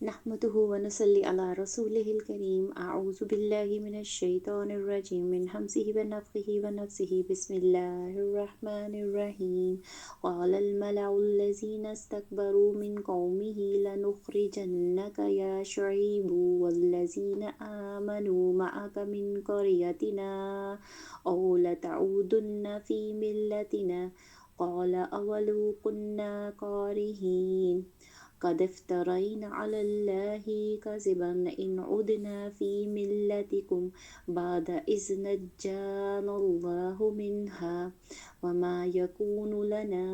نحمده ونصلي على رسوله الكريم أعوذ بالله من الشيطان الرجيم من همزه ونفخه ونفسه بسم الله الرحمن الرحيم قال الملأ الذين استكبروا من قومه لنخرجنك يا شعيب والذين آمنوا معك من قريتنا أو لتعودن في ملتنا قال أولو كنا كارهين قد افترينا على الله كذبا إن عدنا في ملتكم بعد إذ نجانا الله منها وما يكون لنا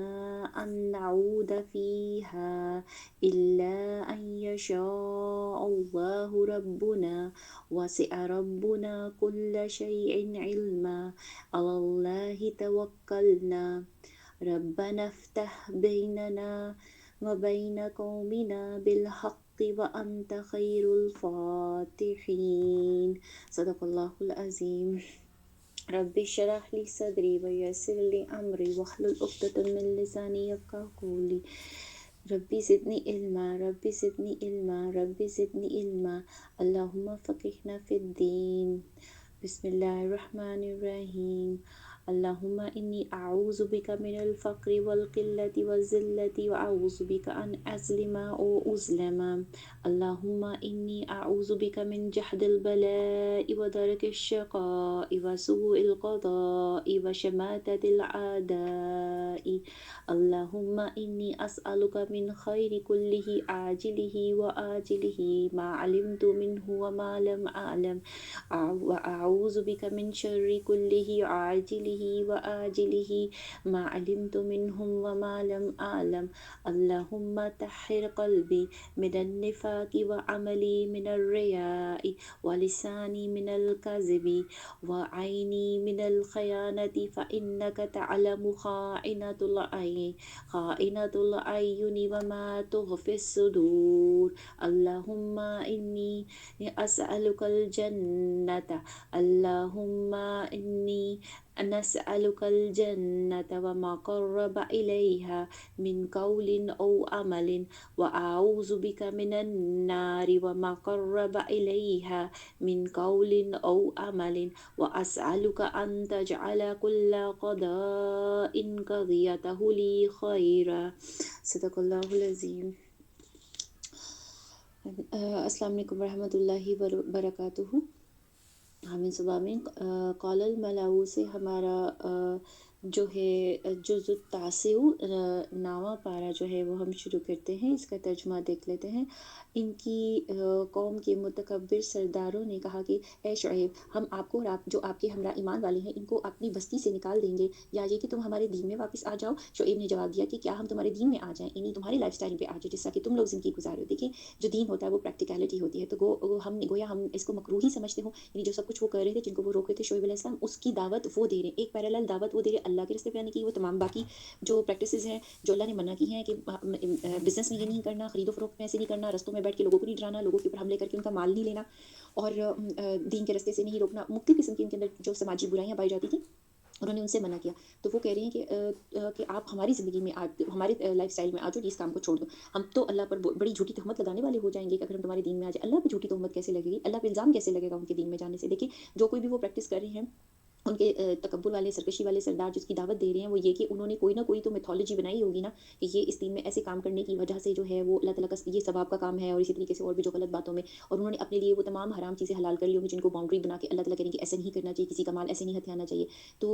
أن نعود فيها إلا أن يشاء الله ربنا وسع ربنا كل شيء علما على الله توكلنا ربنا افتح بيننا وبين قومنا بالحق وأنت خير الفاتحين صدق الله العظيم رب اشرح لي صدري ويسر لي أمري واحلل عقدة من لساني يفقهوا قولي ربي زدني علما ربي زدني علما ربي زدني علما اللهم فقهنا في الدين بسم الله الرحمن الرحيم اللهم إني أعوذ بك من الفقر والقلة والذلة وأعوذ بك أن أظلم أو أظلم اللهم إني أعوذ بك من جهد البلاء ودرك الشقاء وسوء القضاء وشماتة الأعداء اللهم إني أسألك من خير كله عاجله وآجله ما علمت منه وما لم أعلم وأعوذ بك من شر كله عاجله وآجله ما علمت منهم وما لم أعلم اللهم طهر قلبي من النفاق وعملي من الرياء ولساني من الكذب وعيني من الخيانة فإنك تعلم خائنة الأعين وما تخفي الصدور اللهم إني أسألك الجنة اللهم إني نسألك الجنة وما قرب إليها من قول أو عمل وأعوذ بك من النار وما قرب إليها من قول أو عمل وأسألك أن تجعل كل قضاء قضيته لي خيرا صدق الله العظيم. السلام علیکم ورحمۃ اللہ وبرکاتہ. آمین سب آمین. قال الملاؤ سے ہمارا جو ہے جزء التاسع نامہ پارہ جو ہے وہ ہم شروع کرتے ہیں. اس کا ترجمہ دیکھ لیتے ہیں. ان کی قوم کے متکبر سرداروں نے کہا کہ اے شعیب، ہم آپ کو اور آپ جو آپ کے ہمراہ ایمان والے ہیں ان کو اپنی بستی سے نکال دیں گے یا یہ کہ تم ہمارے دین میں واپس آ جاؤ. شعیب نے جواب دیا کہ کیا ہم تمہارے دین میں آ جائیں، یعنی تمہارے لائف سٹائل پہ آ جائیں جس طرح کہ تم لوگ زندگی گزارو. دیکھیں جو دین ہوتا ہے وہ پریکٹیکلٹی ہوتی ہے، تو گویا ہم اس کو مکروہ ہی سمجھتے ہوں. یعنی جو سب کچھ وہ کر رہے تھے، جن کو وہ روک رہے تھے شعیب علیہ السلام، اس کی دعوت وہ دے رہے ہیں. ایک پیرالل دعوت وہ دے رہے ہیں اللہ کے راستے پہ آنے کی. وہ تمام باقی جو پریکٹسز ہیں جو اللہ نے منع کی ہیں کہ بزنس میں یہ نہیں کرنا، خرید و فروخت میں ایسے نہیں کرنا، رستوں میں بیٹھ کے لوگوں کو نہیں ڈرانا، لوگوں کے اوپر حملے کر کے ان کا مال نہیں لینا، اور دین کے راستے سے نہیں روکنا، مختلف قسم کی ان کے اندر جو سماجی برائیاں پائی جاتی تھیں انہوں نے ان سے منع کیا. تو وہ کہہ رہے ہیں کہ آپ ہماری زندگی میں ہمارے لائف سٹائل میں آ جاؤ، اس کام کو چھوڑ دو. ہم تو اللہ پر بڑی جھوٹی تہمت لگانے والے ہو جائیں گے کہ اگر ہم تمہارے دین میں آ جائیں. اللہ پہ جھوٹی تہمت کیسے لگے گی؟ اللہ پہ الزام کیسے لگے گا ان کے دین میں جانے سے؟ دیکھیں جو کوئی بھی وہ پریکٹس کر رہے ہیں، ان کے تکبر والے سرکشی والے سردار جس کی دعوت دے رہے ہیں، وہ یہ کہ انہوں نے کوئی نہ کوئی تو میتھولوجی بنائی ہوگی نا کہ یہ اس دین میں ایسے کام کرنے کی وجہ سے جو ہے وہ اللہ تعالیٰ کا یہ ثواب کا کام ہے، اور اسی طریقے سے اور بھی جو غلط باتوں میں، اور انہوں نے اپنے لیے وہ تمام حرام چیزیں حلال کر لی ہوں گی جن کو باؤنڈری بنا کے اللہ تعالیٰ کہیں کہ ایسے نہیں کرنا چاہیے، کسی کا مال ایسے نہیں ہتھیانا چاہیے. تو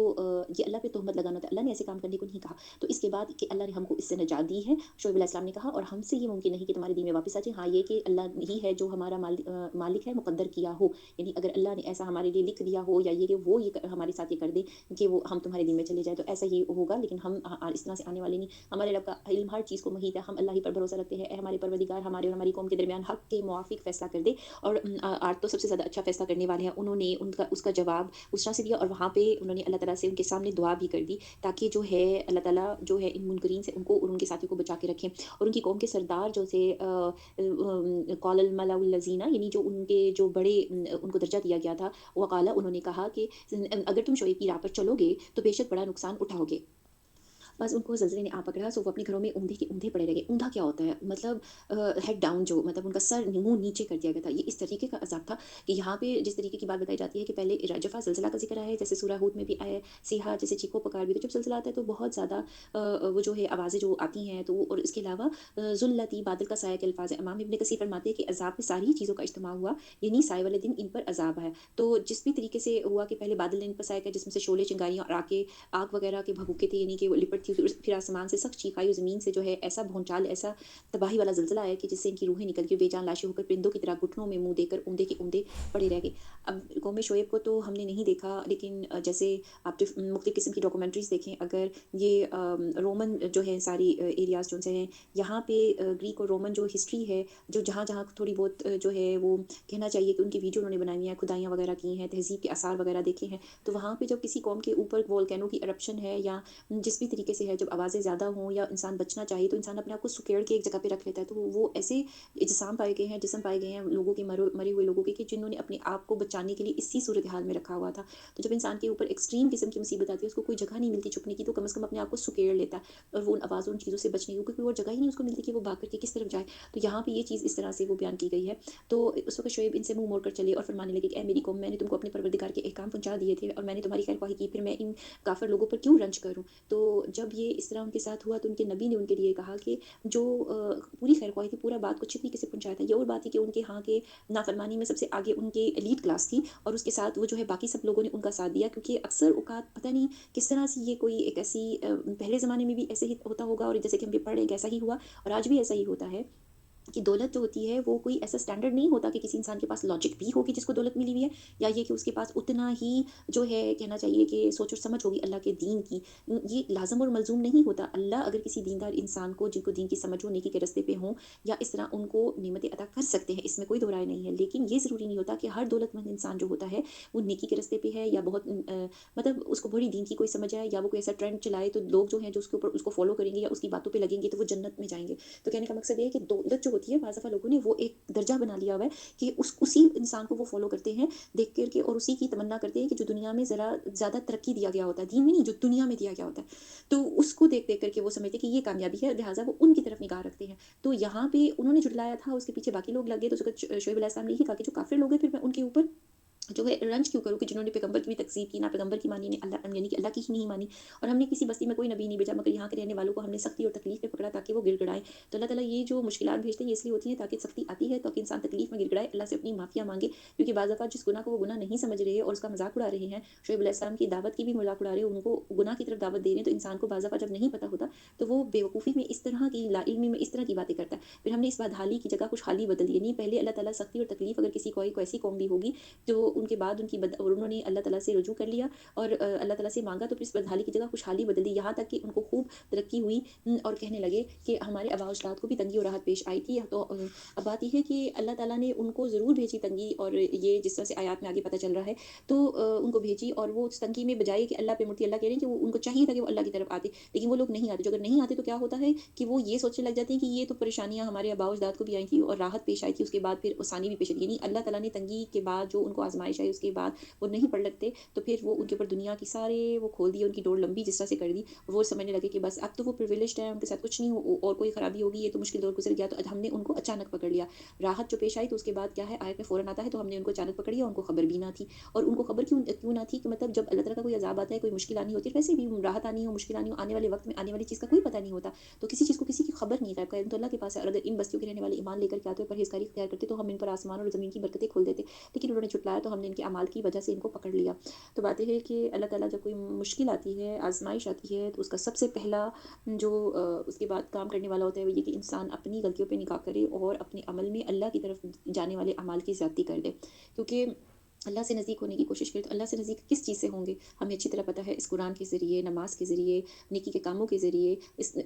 یہ اللہ پہ تہمت لگانا تھا. اللہ نے ایسے کام کرنے کو نہیں کہا. تو اس کے بعد کہ اللہ نے ہم کو اس سے نجات دی ہے، شعیب علیہ السلام نے کہا، اور ہم سے یہ ممکن نہیں کہ تمہارے دین میں واپس آ جائیں. ہاں یہ کہ اللہ ہی ہے جو ہمارا مالک ہے، مقدر کیا ہو، یعنی اگر اللہ نے ایسا ہمارے لیے لکھ دیا ہو یا یہ کہ وہ یہ ہمارے ساتھ یہ کر دے کہ وہ ہم تمہارے دین میں چلے جائیں تو ایسا ہی ہوگا. لیکن ہم اس طرح سے آنے والے نہیں. ہمارے رب کا علم ہر چیز کو محیط ہے. ہم اللہ ہی پر بھروسہ رکھتے ہیں. اے ہمارے پروردگار، ہمارے اور ہماری قوم کے درمیان حق کے موافق فیصلہ کر دے. اور آج تو سب سے زیادہ اچھا فیصلہ کرنے والے ہیں. انہوں نے اس کا جواب اس طرح سے دیا، اور وہاں پہ انہوں نے اللہ تعالیٰ سے ان کے سامنے دعا بھی کر دی تاکہ جو ہے اللہ تعالیٰ جو ہے ان منکرین سے ان کو اور ان کے ساتھیوں کو بچا کے رکھیں. اور ان کی قوم کے سردار جو تھے قال الملأ الذین، یعنی جو ان کے جو بڑے ان کو درجہ دیا گیا تھا، وقالا انہوں نے کہا کہ اگر تم شعیب کی راہ پر چلو گے تو بے شک بڑا نقصان اٹھاؤ گے. बस उनको ज़लज़ले ने आ पकड़ा, सो वो अपने घरों में औंधे के औंधे पड़े रह गए। औंधा क्या होता है? मतलब हेड डाउन, जो मतलब उनका सर मुँह नीचे कर दिया गया था। ये इस तरीके का अज़ाब था कि यहाँ पे जिस तरीके की बात बताई जाती है कि पहले रजफ़ा ज़लज़ला का ज़िक्र आया है, जैसे सूरह हूद में भी आया है, सीहा जैसे चीखो-पुकार भी। तो जब ज़लज़ला आता है तो बहुत ज़्यादा वो जो है आवाज़ें जो आती हैं, तो और इसके अलावा ज़ुल्लती बादल का साया के अल्फ़ाज़ हैं। इमाम इब्न कसीर फरमाते हैं कि अज़ाब में सारी ही चीज़ों का इज्तिमा हुआ, यानी साए वाले दिन इन पर अज़ाब है। तो जिस भी तरीके से हुआ कि पहले बादल ने इन पर साया किया, जिसमें से शोले चिंगारियाँ और आग के आग वगैरह के भभूके थे, यानी कि वो लिपटती हुई फिर आसमान से सख्त चीख आई और ज़मीन से जो है ऐसा भूचाल, ऐसा तबाही वाला ज़लज़ला आया कि जिससे इनकी रूहें निकल के बेजान लाशें होकर परिंदों की तरह घुटनों में मुँह देकर औंधे के औंधे पड़े रह गए। अब कौम शोएब को तो हमने नहीं देखा, लेकिन जैसे आप मुख्तलिफ़ किस्म की डॉक्यूमेंट्रीज़ देखें, अगर ये रोमन जो है सारी एरियाज़ जो से हैं, यहाँ पे ग्रीक और रोमन जो हिस्ट्री है, जो जहाँ-जहाँ थोड़ी बहुत जो है वो कहना चाहिए कि उनकी वीडियो उन्होंने बनाई हुई हैं, खुदाइयाँ वगैरह की हैं, तहज़ीब के आसार वगैरह देखे हैं, तो वहाँ पे जब किसी कौम के ऊपर वोल्केनो की इरप्शन है या जिस भी तरीके से है, जब आवाज़ें ज़्यादा हों या इंसान बचना चाहे, तो इंसान अपने आप को सुकेड़ के एक जगह पे रख लेता है। तो वो ऐसे जिस्म पाए गए हैं, लोगों के मरे हुए लोगों के, कि जिन्होंने अपने आप को बचाने के लिए इसी सूरत हाल में रखा हुआ था। तो जब इंसान के ऊपर एक्सट्रीम किस्म की मुसीबत आती है, उसको कोई जगह नहीं मिलती छुपने की, तो कम से कम अपने आप को सुकेड़ लेता है और वो उन आवाज़ों, उन चीज़ों से बचने की, क्योंकि कोई और जगह ही नहीं उसको मिलती कि वो भाग कर के किस तरफ जाए। तो यहाँ पे ये चीज़ इस तरह से वो बयान की गई है। तो उस वक़्त शोएब इनसे मुँह मोड़कर चले और फरमाने लगे कि ऐ मेरी कौम, मैंने तुमको अपने परवरदिगार के अहकाम पहुँचा दिए थे और मैंने तुम्हारी खैर-ख्वाही की, फिर मैं इन काफ़िर लोगों पर क्यों रंज करूँ? तो जब ये इस तरह उनके साथ हुआ, तो उनके नबी ने उनके लिए कहा कि जो पूरी खैर-ख्वाही थी, पूरा बात को अच्छी तरीके से पहुँचाया था। ये और बात है कि उनके यहाँ के नाफ़रमानी में सबसे आगे उनकी एलीट क्लास थी और उसके साथ वो जो है बाकी सब लोगों ने उनका साथ दिया, क्योंकि अक्सर औक़ात पता नहीं किस तरह से ये कोई एक ऐसी पहले ज़माने में भी ऐसे ही होता होगा और जैसे कि हम भी पढ़ रहे हैं कि ऐसा ही हुआ और आज भी ऐसा ही होता है कि दौलत जो होती है वो कोई ऐसा स्टैंडर्ड नहीं होता कि किसी इंसान के पास लॉजिक भी होगी जिसको दौलत मिली हुई है, या ये कि उसके पास उतना ही जो है कहना चाहिए कि सोच और समझ होगी अल्लाह के दीन की। ये लाज़िम और मलज़ूम नहीं होता। अल्लाह अगर किसी दीनदार इंसान को, जिनको दीन की समझ हो, नेकी के रास्ते पे हों, या इस तरह उनको नेमतें अता कर सकते हैं, इसमें कोई दो राय नहीं है। लेकिन ये ज़रूरी नहीं होता कि हर दौलतमंद इंसान जो होता है वो नेकी के रास्ते पे है, या बहुत मतलब उसको बड़ी दीन की कोई समझ है, या वो कोई ऐसा ट्रेंड चलाए तो लोग जो हैं जो उसके ऊपर उसको फ़ॉलो करेंगे या उसकी बातों पे लगेंगे तो वो जन्नत में जाएँगे। तो कहने का मकसद ये है कि दौलत जो होती है, बाज़ दफ़ा लोगों ने वो एक दर्जा बना लिया हुआ है कि उसी इंसान को वो फ़ॉलो करते हैं देख कर के, और उसी की तमन्ना करते हैं कि जो दुनिया में ज़रा ज़्यादा तरक्की दिया गया होता है, दीन में नहीं, जो दुनिया में दिया गया होता है। तो उसको देख-देख कर के वो समझते हैं कि ये कामयाबी है, लिहाज़ा वो उनकी तरफ निगाह रखते हैं। तो यहाँ पे उन्होंने झुठलाया था, उसके पीछे बाकी लोग लग गए, तो शोएब अलैहिस्सलाम ने यही कहा कि जो काफ़िर लोग हैं, फिर मैं उनके ऊपर जो है रंज क्यों करूँ, कि जिन्होंने पैगंबर की भी तकज़ीब की, ना पैगंबर की मानी, ने अल्लाह यानी कि अल्लाह की ही नहीं मानी, और हमने किसी बस्ती में कोई नबी नहीं भेजा, मगर यहाँ के रहने वालों को हमने सख्ती और तकलीफ में पकड़ा ताकि वो गिड़गिड़ाएँ। तो अल्लाह ताला ये जो मुश्किलात भेजते हैं, ये इसलिए होती हैं ताकि सख्ती आती है, ताकि इंसान तकलीफ में गिड़गिड़ाए, अल्लाह से अपनी माफ़िया माँगे, क्योंकि बाज़ दफ़ा जिस गुनाह को वो गुनाह नहीं समझ रहे हैं और उसका मज़ाक उड़ा रहे हैं, शुएब अलैहिस्सलाम की दावत की भी मज़ाक उड़ा रहे हैं, उनको गुनाह की तरफ दावत दे रहे हैं, तो इंसान को बाज़ दफ़ा जब नहीं पता होता, तो वो बेवकूफ़ी में इस तरह की, लाइल्मी में इस तरह की बातें करता है। फिर हमने इस बदहाली की जगह खुशहाली बदल दी, यानी पहले अल्लाह ताला सख्ती और तकलीफ अगर किसी को ऐसी कौम दी होगी, तो उनके बाद और उन्होंने अल्लाह ताला से रुजू कर लिया और अल्लाह ताला से माँगा, तो फिर इस बदहाली की जगह खुशहाली बदल दी, यहाँ तक कि उनको खूब तरक्की हुई। और कहने लगे कि हमारे आबा-ओ-अजदाद को भी तंगी और राहत पेश आई थी। तो अब बात ये है कि अल्लाह ताला ने उनको ज़रूर भेजी तंगी, और ये जिस तरह से आयत में आगे पता चल रहा है, तो उनको भेजी, और वो उस तंगी में बजाए कि अल्लाह पे मुड़ती, अल्लाह कह रहे हैं कि वो उनको चाहिए था कि वो अल्लाह की तरफ आते, लेकिन वो लोग नहीं आते। जो अगर नहीं आते तो क्या होता है कि वो ये सोचने लग जाते हैं कि ये तो परेशानियाँ हमारे आबा-ओ-अजदाद को भी आई थी और राहत पेश आई थी, उसके बाद फिर आसानी भी पेश आई। यानी अल्लाह ताला ने तंगी के बाद जो उनको आज़माइश आई, उसके बाद वो नहीं पढ़ लगते, तो फिर वो उनके ऊपर दुनिया की सारे वो खोल दिए, उनकी डोर लंबी जिस तरह से कर दी, और वो समझने लगे कि बस अब तो वो प्रिविलेज्ड हैं, उनके साथ कुछ नहीं हो और कोई खराबी होगी, ये तो मुश्किल दौर गुजर गया, तो हमने उनको अचानक पकड़ लिया। राहत जो पेश आई, तो उसके बाद क्या है, आयत में फ़ौरन आता है, तो हमने उनको अचानक पकड़ लिया, उनको खबर भी ना थी। और उनको खबर क्यों क्यों ना थी कि मतलब जब अल्लाह ताला का कोई अज़ाब आता है, कोई मुश्किल आनी होती है, वैसे भी राहत आनी हो, मुश्किल आनी हो, आने वाले वक़्त में आने वाली चीज़ का कोई पता नहीं होता। तो किसी चीज़ को किसी की खबर नहीं, गैब का इल्म तो अल्लाह के पास है, और अगर इन बस्तियों के रहने वाले ईमान लेकर के आते और परहेज़गारी इख्तियार करते, तो हम इन पर आसमान और ज़मीन की बरकतें खोल देते। लेकिन उन्होंने झुठलाया, तो हमने इनके अमाल की वजह से इनको पकड़ लिया। तो बात ये है कि अल्लाह ताला जब कोई मुश्किल आती है, आज़माइश आती है, तो उसका सबसे पहला जो उसके बाद काम करने वाला होता है, वो ये कि इंसान अपनी गलतियों पे निगाह करे और अपने अमल में अल्लाह की तरफ जाने वाले अमाल की ज़्यादती कर दे। क्योंकि अल्लाह से नज़दीक होने की कोशिश करें, तो अल्लाह से नज़दीक किस चीज़ से होंगे, हमें अच्छी तरह पता है, इस कुरान के ज़रिए, नमाज़ के ज़रिए, नेकी के कामों के ज़रिए,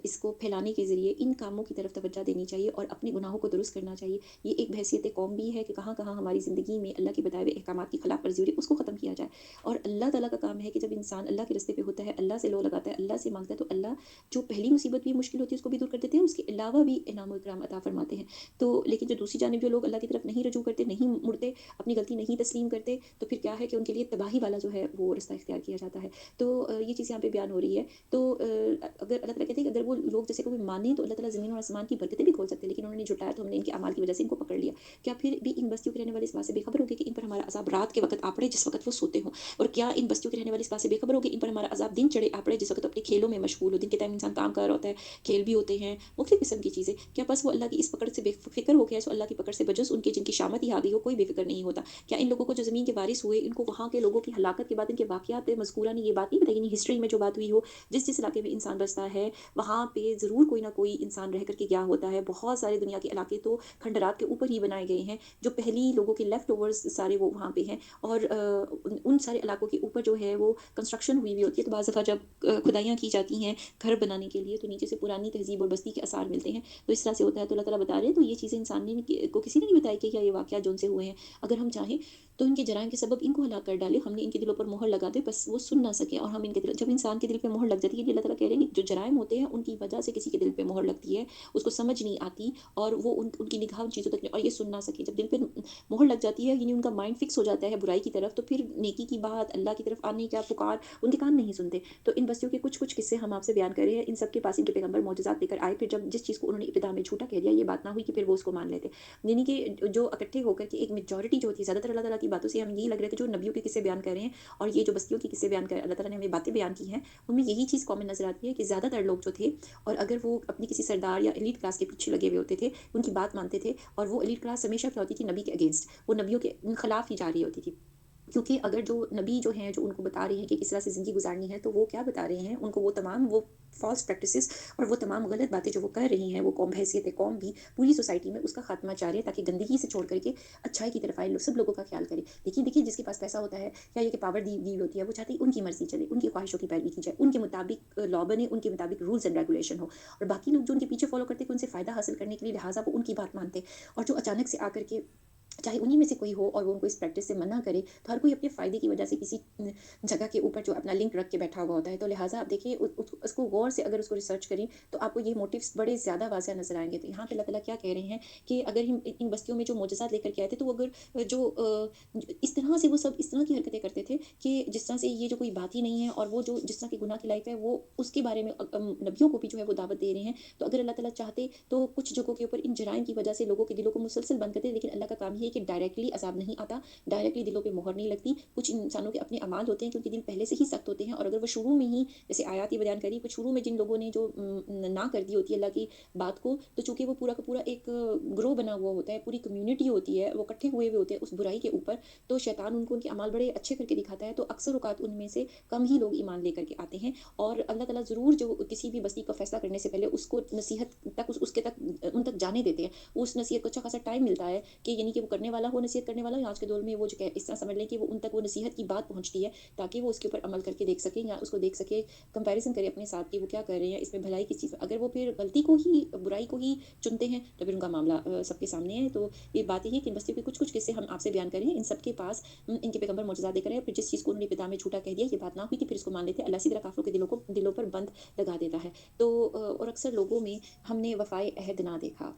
इसको फैलाने के ज़रिए, इन कामों की तरफ तवज्जो देनी चाहिए और अपने गुनाहों को दुरुस्त करना चाहिए। ये एक हैसियत कौम भी है कि कहाँ-कहाँ हमारी ज़िंदगी में अल्लाह के बताए हुए अहकामात की खिलाफ़ वर्ज़ी हो रही है, उसको ख़त्म किया जाए। और अल्लाह ताला का काम है कि जब इंसान अल्लाह के रास्ते पे होता है, अल्लाह से लो लगाता है, अल्लाह से माँगता है, तो अल्लाह जो पहली मुसीबत भी मुश्किल होती है, उसको भी दूर कर देते हैं, उसके अलावा भी इनाम और इकराम अता फ़रमाते हैं। तो लेकिन जो दूसरी जानिब जो लोग अल्लाह की तरफ नहीं रुजू करते, नहीं मुड़ते, अपनी गलती नहीं तस्लीम करते, करते तो फिर क्या है कि उनके लिए तबाही वाला जो है वो रास्ता इख्तियार किया जाता है। तो ये चीज़ यहाँ पे बयान हो रही है। तो अगर अल्लाह ताला कहते हैं कि अगर वो लोग जैसे कभी माने तो अल्लाह ताला ज़मीन और आसमान की बरकतें भी खोल सकते हैं, लेकिन उन्होंने झुटलाया तो हमने इनके अमाल की वजह से इनको पकड़ लिया। क्या फिर भी इन बस्तियों के रहने वाले इस बात से बेखबर होंगे कि इन पर हमारा अज़ाब रात के वक़्त आ पड़े जिस वक़्त वो सोते हों? और क्या इन बस्तियों के रहने वाले इस बात से बेखबर होंगे इन पर हमारा अज़ाब दिन चढ़े आ पड़े जिस वक़्त अपने खेलों में मशगूल हो? दिन के टाइम इंसान काम कर रहा होता है, खेल भी होते हैं, मुख्तलिफ़ किस्म की चीज़ें। क्या बस वो अल्लाह की इस पकड़ से बेफ़िक्र हो गया है, सो अल्लाह की पकड़ से बजस उनके जिनकी शामत ही आ गई हो, कोई बेफ़िक्र नहीं होता? क्या इन लोगों को जो ज़मीन के वारिस हुए, इनको वहाँ के लोगों की हलाकत के बाद इनके वाक़यात मज़कूरा ने ये बात नहीं बताई, यानी हिस्ट्री में जो बात हुई हो, जिस-जिस इलाके में इंसान बसता है, वहाँ पे ज़रूर कोई ना कोई इंसान रह कर के गया होता है। बहुत सारे दुनिया के इलाके तो खंडरात के ऊपर ही बनाए गए हैं, जो पहली लोगों के लेफ्ट ओवर्स सारे वो वहाँ पे हैं और उन सारे इलाकों के ऊपर जो है वो कंस्ट्रक्शन हुई हुई होती है। तो बाज़ दफ़ा जब खुदाइयाँ की जाती हैं घर बनाने के लिए, तो नीचे से पुरानी तहज़ीब और बस्ती के आसार मिलते हैं। तो इस तरह से होता है, तो अल्लाह ताला बता रहे हैं, तो ये चीज़ें इंसान ने को किसी ने नहीं बताई कि क्या ये वाक़यात जो उनसे हुए हैं। अगर हम चाहें तो इनके जराइम के सबब इनको हलाक कर डालें, हमने इनके दिलों पर मोहर लगा दें, बस वो सुन ना सकें और हम इनके दिल, जब इंसान के दिल पे मोहर लग जाती है, ये अल्लाह ताला कह रहे हैं कि जो जराइम होते हैं उनकी वजह से किसी के दिल पे मोहर लगती है, उसको समझ नहीं आती और वो उनकी निगाह उन चीज़ों तक नहीं और ये सुन ना सके। जब दिल पे मोहर लग जाती है, यानी उनका माइंड फिक्स हो जाता है बुराई की तरफ, तो फिर नेकी की बात, अल्लाह की तरफ आने का पुकार, उनके कान नहीं सुनते। तो इन बस्तियों के कुछ-कुछ किस्से हम आपसे बयान कर रहे हैं। इन सब के पास इनके पैगंबर मौजज़ात लेकर आए, फिर जब जिस चीज़ को उन्होंने इब्तिदा में झूठा कह दिया, ये बात ना हुई कि फिर वो उसको मान लेते। यानी कि जो इकट्ठे होकर के एक मेजॉरिटी जो होती है, ज़्यादातर अल्लाह ताला की बातों से हम यही लग रहे थे जो नबियों के किस्से बयान कर रहे हैं और ये जो बस्तियों के किस्से बयान कर अल्लाह ताला ने हमें बातें बयान की हैं, उनमें यही चीज़ कॉमन नज़र आती है कि ज़्यादातर लोग जो थे और अगर वो अपनी किसी सरदार या एलीट क्लास के पीछे लगे हुए होते थे, उनकी बात मानते थे और वो एलीट क्लास हमेशा क्या होती थी नबी के अगेंस्ट, वो नबियों के खिलाफ ही जा रही होती थी। क्योंकि अगर जो नबी जो हैं, जो उनको बता रहे हैं कि किस तरह से ज़िंदगी गुज़ारनी है, तो वो क्या बता रहे हैं? उनको वो तमाम वो फ़ॉल्स प्रैक्टिसेज़ और वो तमाम गलत बातें जो वो कर रही हैं, वो कौम हैसियत कौम भी पूरी सोसाइटी में उसका ख़ात्मा चाह रहे हैं ताकि गंदगी से छोड़ कर के अच्छाई की तरफ आए, लो सब लोगों का ख़्याल करें। देखिए देखिए जिसके पास पैसा होता है या ये कि पावर दी दी होती है, वो चाहते हैं उनकी मर्ज़ी चले, उनकी ख्वाहिशों की पैरवी की जाए, उनके मुताबिक लॉ बने, उनके मुताबिक रूल्स एंड रेगुलेशन हो और बाकी लोग जो उनके पीछे फ़ॉलो करते हैं कि उनसे फ़ायदा हासिल करने के लिए लिहाज़ा वो उनकी बात मानते हैं और जो अचानक से आकर के चाहे उन्हीं में से कोई हो और वो उनको इस प्रैक्टिस से मना करे, तो हर कोई अपने फ़ायदे की वजह से किसी जगह के ऊपर जो अपना लिंक रख के बैठा हुआ होता है। तो लिहाज़ा आप देखिए उसको गौर से अगर उसको रिसर्च करें, तो आपको ये मोटिव्स बड़े ज़्यादा वाज़ेह नज़र आएँगे। तो यहाँ पे अल्लाह ताला क्या कह रहे हैं कि अगर हम इन बस्तियों में जो मोजज़ात लेकर के आए थे, तो वो अगर जो इस तरह से वो सब इस तरह की हरकतें करते थे कि जिस तरह से ये जो कोई बात ही नहीं है और वो जो जिस तरह की गुनाह की लाइफ़ है, वो उसके बारे में नबियों को भी जो है वो दावत दे रहे हैं। तो अगर अल्लाह ताला चाहते, तो कुछ जगहों के ऊपर इन जराइम की वजह से लोगों के दिलों को मुसलसल बंद कर दें, लेकिन अल्लाह का काम ये है कि डायरेक्टली अज़ाब नहीं आता, डायरेक्टली दिलों पे मोहर नहीं लगती। कुछ इंसानों के अपने अमाल होते हैं कि उनके दिल पहले से ही सख्त होते हैं और अगर वो शुरू में ही जैसे आयत ही बयान करी, कुछ शुरू में जिन लोगों ने जो ना कर दी होती है अल्लाह की बात को, तो चूँकि वो पूरा का पूरा एक ग्रोह बना हुआ होता है, पूरी कम्युनिटी होती है, वो इकट्ठे हुए हुए होते हैं उस बुराई के ऊपर, तो शैतान उनको उनके अमाल बड़े अच्छे करके दिखाता है, तो अक्सर औक़ात उनमें से कम ही लोग ईमान लेकर के आते हैं और अल्लाह ताला ज़रूर जो किसी भी बस्ती का फ़ैसला करने से पहले उसको नसीहत तक उसके तक उन तक जाने देते हैं। उस नसीहत को अच्छा खासा टाइम मिलता है कि यानी कि वो करने वाला हो नसीहत करने वाला, या आज के दौर में वो जो इस तरह समझ लें कि वो उन तक वो नसीहत की बात पहुँचती है ताकि वो उसके ऊपर अमल करके देख सकें या उसको देख सके, कंपैरिज़न करें अपने साथ कि वो क्या कर रहे हैं, इसमें भलाई किस चीज़ में। अगर वो फिर गलती को ही, बुराई को ही चुनते हैं, तो फिर उनका मामला सबके सामने है। तो ये बात यही है कि इन बस्तियों के कुछ-कुछ किस्से हम आपसे बयान करें, इन सब के पास इनके पैगंबर मौजज़ात देकर आए, फिर जिस चीज़ को उन्होंने पिता में झूठा कह दिया, ये बात ना हुई कि फिर इसको मान लेते हैं। अल्लाह इसी तरह काफ़िरों के दिलों पर बंद लगा देता है। तो और अक्सर लोगों में हमने वफ़ाए अहद ना देखा।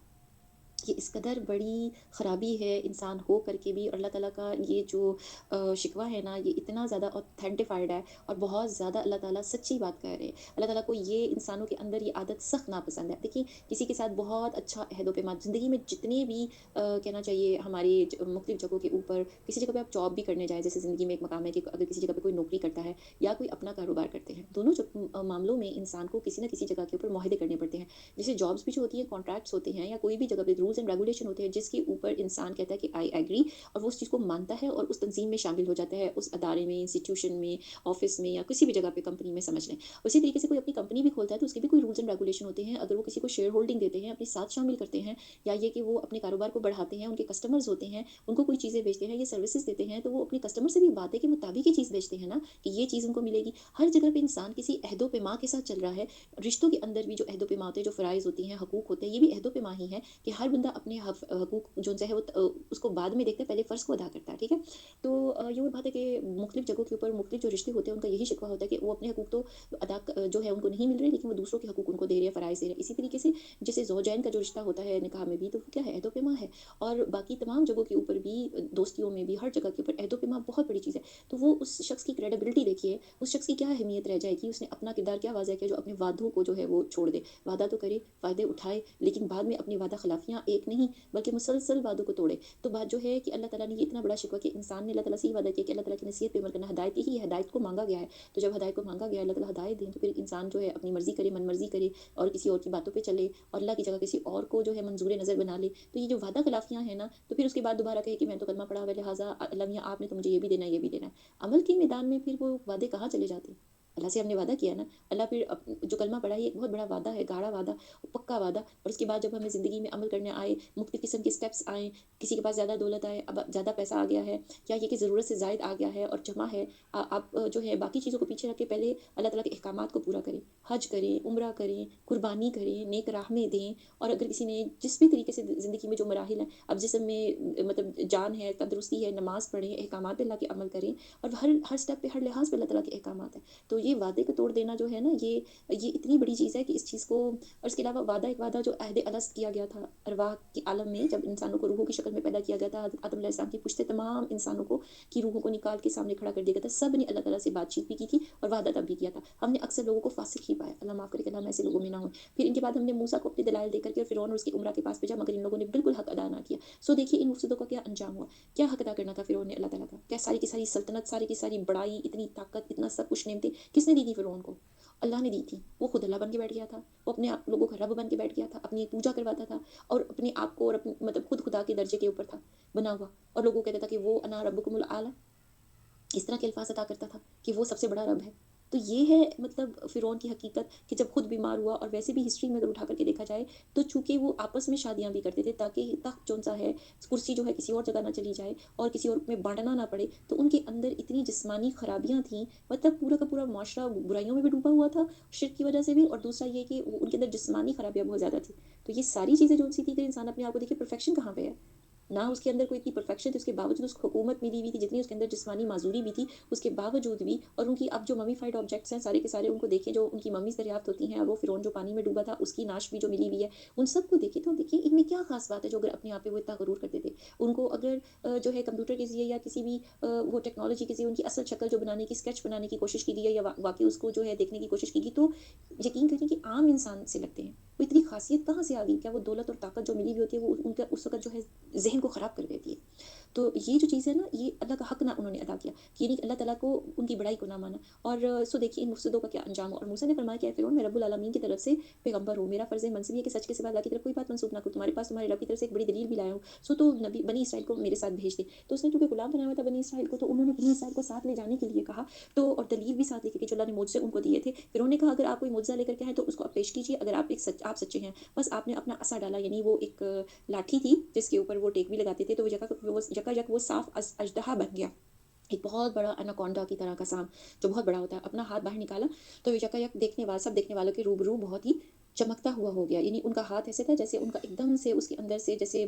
ये इस कदर बड़ी ख़राबी है इंसान हो करके भी और अल्लाह ताला का ये जो शिकवा है ना, ये इतना ज़्यादा ऑथेंटिफाइड है और बहुत ज़्यादा अल्लाह ताला सच्ची बात कह रहे हैं। अल्लाह ताला को ये इंसानों के अंदर ये आदत सख्त नापसंद है। देखिए किसी के साथ बहुत अच्छा अहद-ओ-पैमान ज़िंदगी में जितने भी कहना चाहिए हमारी मुख्तलिफ जगहों के ऊपर किसी जगह पे आप जॉब भी करने जाएँ, जैसे ज़िंदगी में एक मकाम है कि अगर किसी जगह पे कोई नौकरी करता है या कोई अपना कारोबार करते हैं, दोनों मामलों में इंसान को किसी न किसी जगह के ऊपर मुआहदे करने पड़ते हैं। जैसे जॉब्स भी जो होती हैं, कॉन्ट्रैक्ट्स होते हैं या कोई भी जगह पे रूल्स एंड रेगुलेशन होते हैं जिसके ऊपर इंसान कहता है कि आई एग्री और वो उस चीज़ को मानता है और उस तंज़ीम में शामिल हो जाता है, उस अदारे में, इंस्टीट्यूशन में, ऑफ़िस में या किसी भी जगह पे कंपनी में समझ लें। उसी तरीके से कोई अपनी कंपनी भी खोलता है तो उसके भी कोई रूल्स एंड रेगुलेशन होते हैं। अगर वो किसी को शेयर होल्डिंग देते हैं, अपने साथ शामिल करते हैं या ये कि वो अपने कारोबार को बढ़ाते हैं, उनके कस्टमर्स होते हैं, उनको कोई चीज़ें बेचते हैं या सर्विसेज़ देते हैं, तो वो अपने कस्टमर से भी वादे के मुताबिक ही चीज़ बेचते हैं ना, कि ये चीज़ उनको मिलेगी। हर जगह पे इंसान किसी अहदो-पैमा के साथ चल रहा है। रिश्तों के अंदर भी जो अहदो-पैमा होते हैं, जो फ़राइज़ होती हैं, हकूक़ होते हैं, ये भी अहदो-पैमा ही है कि हर बंदा بندہ اپنے حقوق جو ہے وہ اس کو بعد میں دیکھتا ہے، پہلے فرض کو ادا کرتا ہے، ٹھیک ہے؟ تو یہ وہ بات ہے کہ مختلف جگہوں کے اوپر مختلف جو رشتے ہوتے ہیں ان کا یہی شکوہ ہوتا ہے کہ وہ اپنے حقوق تو جو ہے ان کو نہیں مل رہے، لیکن وہ دوسروں کے حقوق ان کو دے رہے ہیں، فرائض دے رہے ہیں۔ اسی طریقے سے جیسے زوجین کا جو رشتہ ہوتا ہے نکاح میں بھی، تو وہ کیا ہے؟ عہد و پیما ہے، اور باقی تمام جگہوں کے اوپر بھی، دوستیوں میں بھی، ہر جگہ کے اوپر عہد و پیما بہت بڑی چیز ہے۔ تو وہ اس شخص کی کریڈیبلٹی دیکھیے، اس شخص کی کیا اہمیت رہ جائے گی، اس نے اپنا کردار کیا واضح کیا جو اپنے وعدوں کو جو ہے وہ چھوڑ دے، وعدہ تو کرے، فائدے اٹھائے، لیکن بعد میں اپنی وعدہ خلافیاں ایک نہیں بلکہ مسلسل وعدوں کو توڑے۔ تو بات جو ہے کہ اللہ تعالیٰ نے یہ اتنا بڑا شکوہ کہ انسان نے اللہ تعالیٰ سے یہ وعدہ کیا کہ اللہ تعالیٰ کی نصیحت پہ عمل کرنا، ہدایت ہی ہے، ہدایت کو مانگا گیا ہے۔ تو جب ہدایت کو مانگا گیا، اللہ تعالیٰ ہدایت دیں، تو پھر انسان جو ہے اپنی مرضی کرے، من مرضی کرے اور کسی اور کی باتوں پہ چلے اور اللہ کی جگہ کسی اور کو جو ہے منظور نظر بنا لے، تو یہ جو وعدہ خلافیاں ہیں نا، تو پھر اس کے بعد دوبارہ کہے کہ میں تو کلمہ پڑھا ہوا ہے، لہٰذا اللہ میاں آپ نے تو مجھے یہ بھی دینا ہے، یہ بھی دینا ہے۔ عمل کے میدان میں پھر وہ وعدے کہاں چلے جاتے ہیں؟ اللہ سے ہم نے وعدہ کیا نا، اللہ پھر جو کلمہ پڑھا ہے یہ ایک بہت بڑا وعدہ ہے، گاڑا وعدہ، پکا وعدہ، اور اس کے بعد جب ہمیں زندگی میں عمل کرنے آئے، مختلف قسم کے اسٹیپس آئیں، کسی کے پاس زیادہ دولت آئے، اب زیادہ پیسہ آ گیا ہے، یا یہ کہ ضرورت سے زائد آ گیا ہے اور جمع ہے، آپ جو ہے باقی چیزوں کو پیچھے رکھ کے پہلے اللہ تعالیٰ کے احکامات کو پورا کریں، حج کریں، عمرہ کریں، قربانی کریں، نیک راہ میں دیں، اور اگر کسی نے جس بھی طریقے سے زندگی میں جو مراحل ہیں، اب جسم میں مطلب جان ہے، تندرستی ہے، نماز پڑھیں، احکامات اللہ کے عمل کریں، اور ہر اسٹیپ پہ، ہر لحاظ پہ اللہ تعالیٰ کے احکامات ہیں۔ تو یہ وعدے کو توڑ دینا جو ہے نا، یہ اتنی بڑی چیز ہے کہ اس چیز کو، اور اس کے علاوہ وعدہ، ایک وعدہ جو عہد الست کیا گیا تھا ارواح کے عالم میں، جب انسانوں کو روحوں کی شکل میں پیدا کیا گیا تھا، حضرت آدم علیہ السلام کی پشتے تمام انسانوں کو کی روحوں کو نکال کے سامنے کھڑا کر دیا گیا تھا، سب نے اللہ تعالیٰ سے بات چیت بھی کی تھی اور وعدہ تب بھی کیا تھا۔ ہم نے اکثر لوگوں کو فاسق ہی پایا، اللہ معاف کرے کہ اللہ میں ایسے لوگوں میں نہ ہوں۔ پھر ان کے بعد ہم نے موسیٰ کو اپنے دلائل دے کر کے اور فرعون اور اس کی عمرہ کے پاس بھیجا، مگر ان لوگوں نے بالکل حق ادا نہ کیا۔ سو دیکھیے ان مفسدوں کا کیا انجام ہوا، کیا حق ادا کرنا تھا فرعون نے اللہ تعالیٰ کا؟ کیا ساری کی ساری سلطنت، ساری کی ساری بڑائی، اتنی طاقت، اتنا سب کچھ نعمتیں کس نے دی تھی فرعون کو؟ اللہ نے دی تھی۔ وہ خود اللہ بن کے بیٹھ گیا تھا، وہ اپنے آپ لوگوں کا رب بن کے بیٹھ گیا تھا، اپنی پوجا کرواتا تھا اور اپنے آپ کو اور اپنی مطلب خود خدا کے درجے کے اوپر تھا بنا ہوا، اور لوگوں کو کہتا تھا کہ وہ انا ربکم الاعلی، اس طرح کے الفاظ عطا کرتا تھا کہ وہ سب سے بڑا رب ہے۔ تو یہ ہے مطلب فرعون کی حقیقت، کہ جب خود بیمار ہوا، اور ویسے بھی ہسٹری میں اگر اٹھا کر کے دیکھا جائے تو چونکہ وہ آپس میں شادیاں بھی کرتے تھے تاکہ تخت جون سا ہے، کرسی جو ہے کسی اور جگہ نہ چلی جائے اور کسی اور میں بانٹنا نہ پڑے، تو ان کے اندر اتنی جسمانی خرابیاں تھیں، مطلب پورا کا پورا معاشرہ برائیوں میں بھی ڈوبا ہوا تھا شرک کی وجہ سے بھی، اور دوسرا یہ کہ ان کے اندر جسمانی خرابیاں بہت زیادہ تھیں۔ تو یہ ساری چیزیں جو سی تھی کہ انسان اپنے آپ کو دیکھے پرفیکشن کہاں پہ ہے، نہ اس کے اندر کوئی اتنی پرفیکشن تھی، اس کے باوجود اس کو حکومت ملی ہوئی تھی، جتنی اس کے اندر جسمانی معذوری بھی تھی اس کے باوجود بھی، اور ان کی اب جو ممیفائڈ آبجیکٹس ہیں سارے کے سارے ان کو دیکھیں جو ان کی ممیز دریافت ہوتی ہیں، اور وہ فرعون جو پانی میں ڈوبا تھا اس کی ناش بھی جو ملی ہوئی ہے، ان سب کو دیکھیں تو دیکھیں ان میں کیا خاص بات ہے جو اگر اپنے آپ پہ وہ اتنا غرور کرتے تھے۔ ان کو اگر جو ہے کمپیوٹر کے ذریعے یا کسی بھی وہ ٹیکنالوجی کے ذریعے ان کی اصل شکل جو بنانے کی، اسکیچ بنانے کی کوشش کی گئی ہے، یا واقعی اس کو جو ہے دیکھنے کی کوشش کی گئی، تو یقین کریں کہ عام انسان سے لگتے ہیں۔ وہ اتنی خاصیت کہاں سے آ گئی؟ کیا وہ دولت اور طاقت جو ملی ہوئی ہوتی ہے وہ ان کا اس وقت جو ہے ذہن کو خراب کر دیتی ہے؟ تو یہ جو چیز ہے نا، یہ اللہ کا حق نہ انہوں نے ادا کیا، کہ یعنی اللہ تعالیٰ کو ان کی بڑائی کو نہ مانا۔ اور سو دیکھیے ان مفسدوں کا کیا انجام ہو، اور موسیٰ نے فرمایا کہ اے فرعون میں رب العالمین کی طرف سے پیغمبر ہوں، میرا فرض منصب یہ ہے کہ سچ کے سوا اللہ کی طرف کوئی بات منسوخ نہ کروں، تمہارے پاس تمہارے رب کی طرف سے ایک بڑی دلیل بھی لایا ہوں، سو تو نبی بنی اسرائیل کو میرے ساتھ بھیج دے۔ تو اس نے چونکہ غلام بنایا ہوا تھا بنی اسرائیل کو، تو انہوں نے بنی اسرائیل کو ساتھ لے جانے کے لیے کہا، تو اور دلیل بھی ساتھ لے کے کہ جو اللہ نے معجزے ان کو دیے تھے۔ فرعون نے کہا اگر آپ کوئی معجزہ لے کر کے آئے تو اس کو آپ پیش کیجیے، اگر آپ آپ سچے ہیں۔ بس آپ نے اپنا عصا ڈالا، یعنی وہ ایک لاٹھی تھی جس کے اوپر وہ ٹیک بھی لگاتے تھے، تو یکا یک وہ صاف اژدہا بن گیا، ایک بہت بڑا اناکونڈا کی طرح کا سانپ جو بہت بڑا ہوتا ہے، اپنا ہاتھ باہر نکالا تو یکا یک سب دیکھنے والوں کے روبرو بہت ہی چمکتا ہوا ہو گیا، یعنی ان کا ہاتھ ایسے تھا جیسے ان کا ایک دم سے اس کے اندر سے جیسے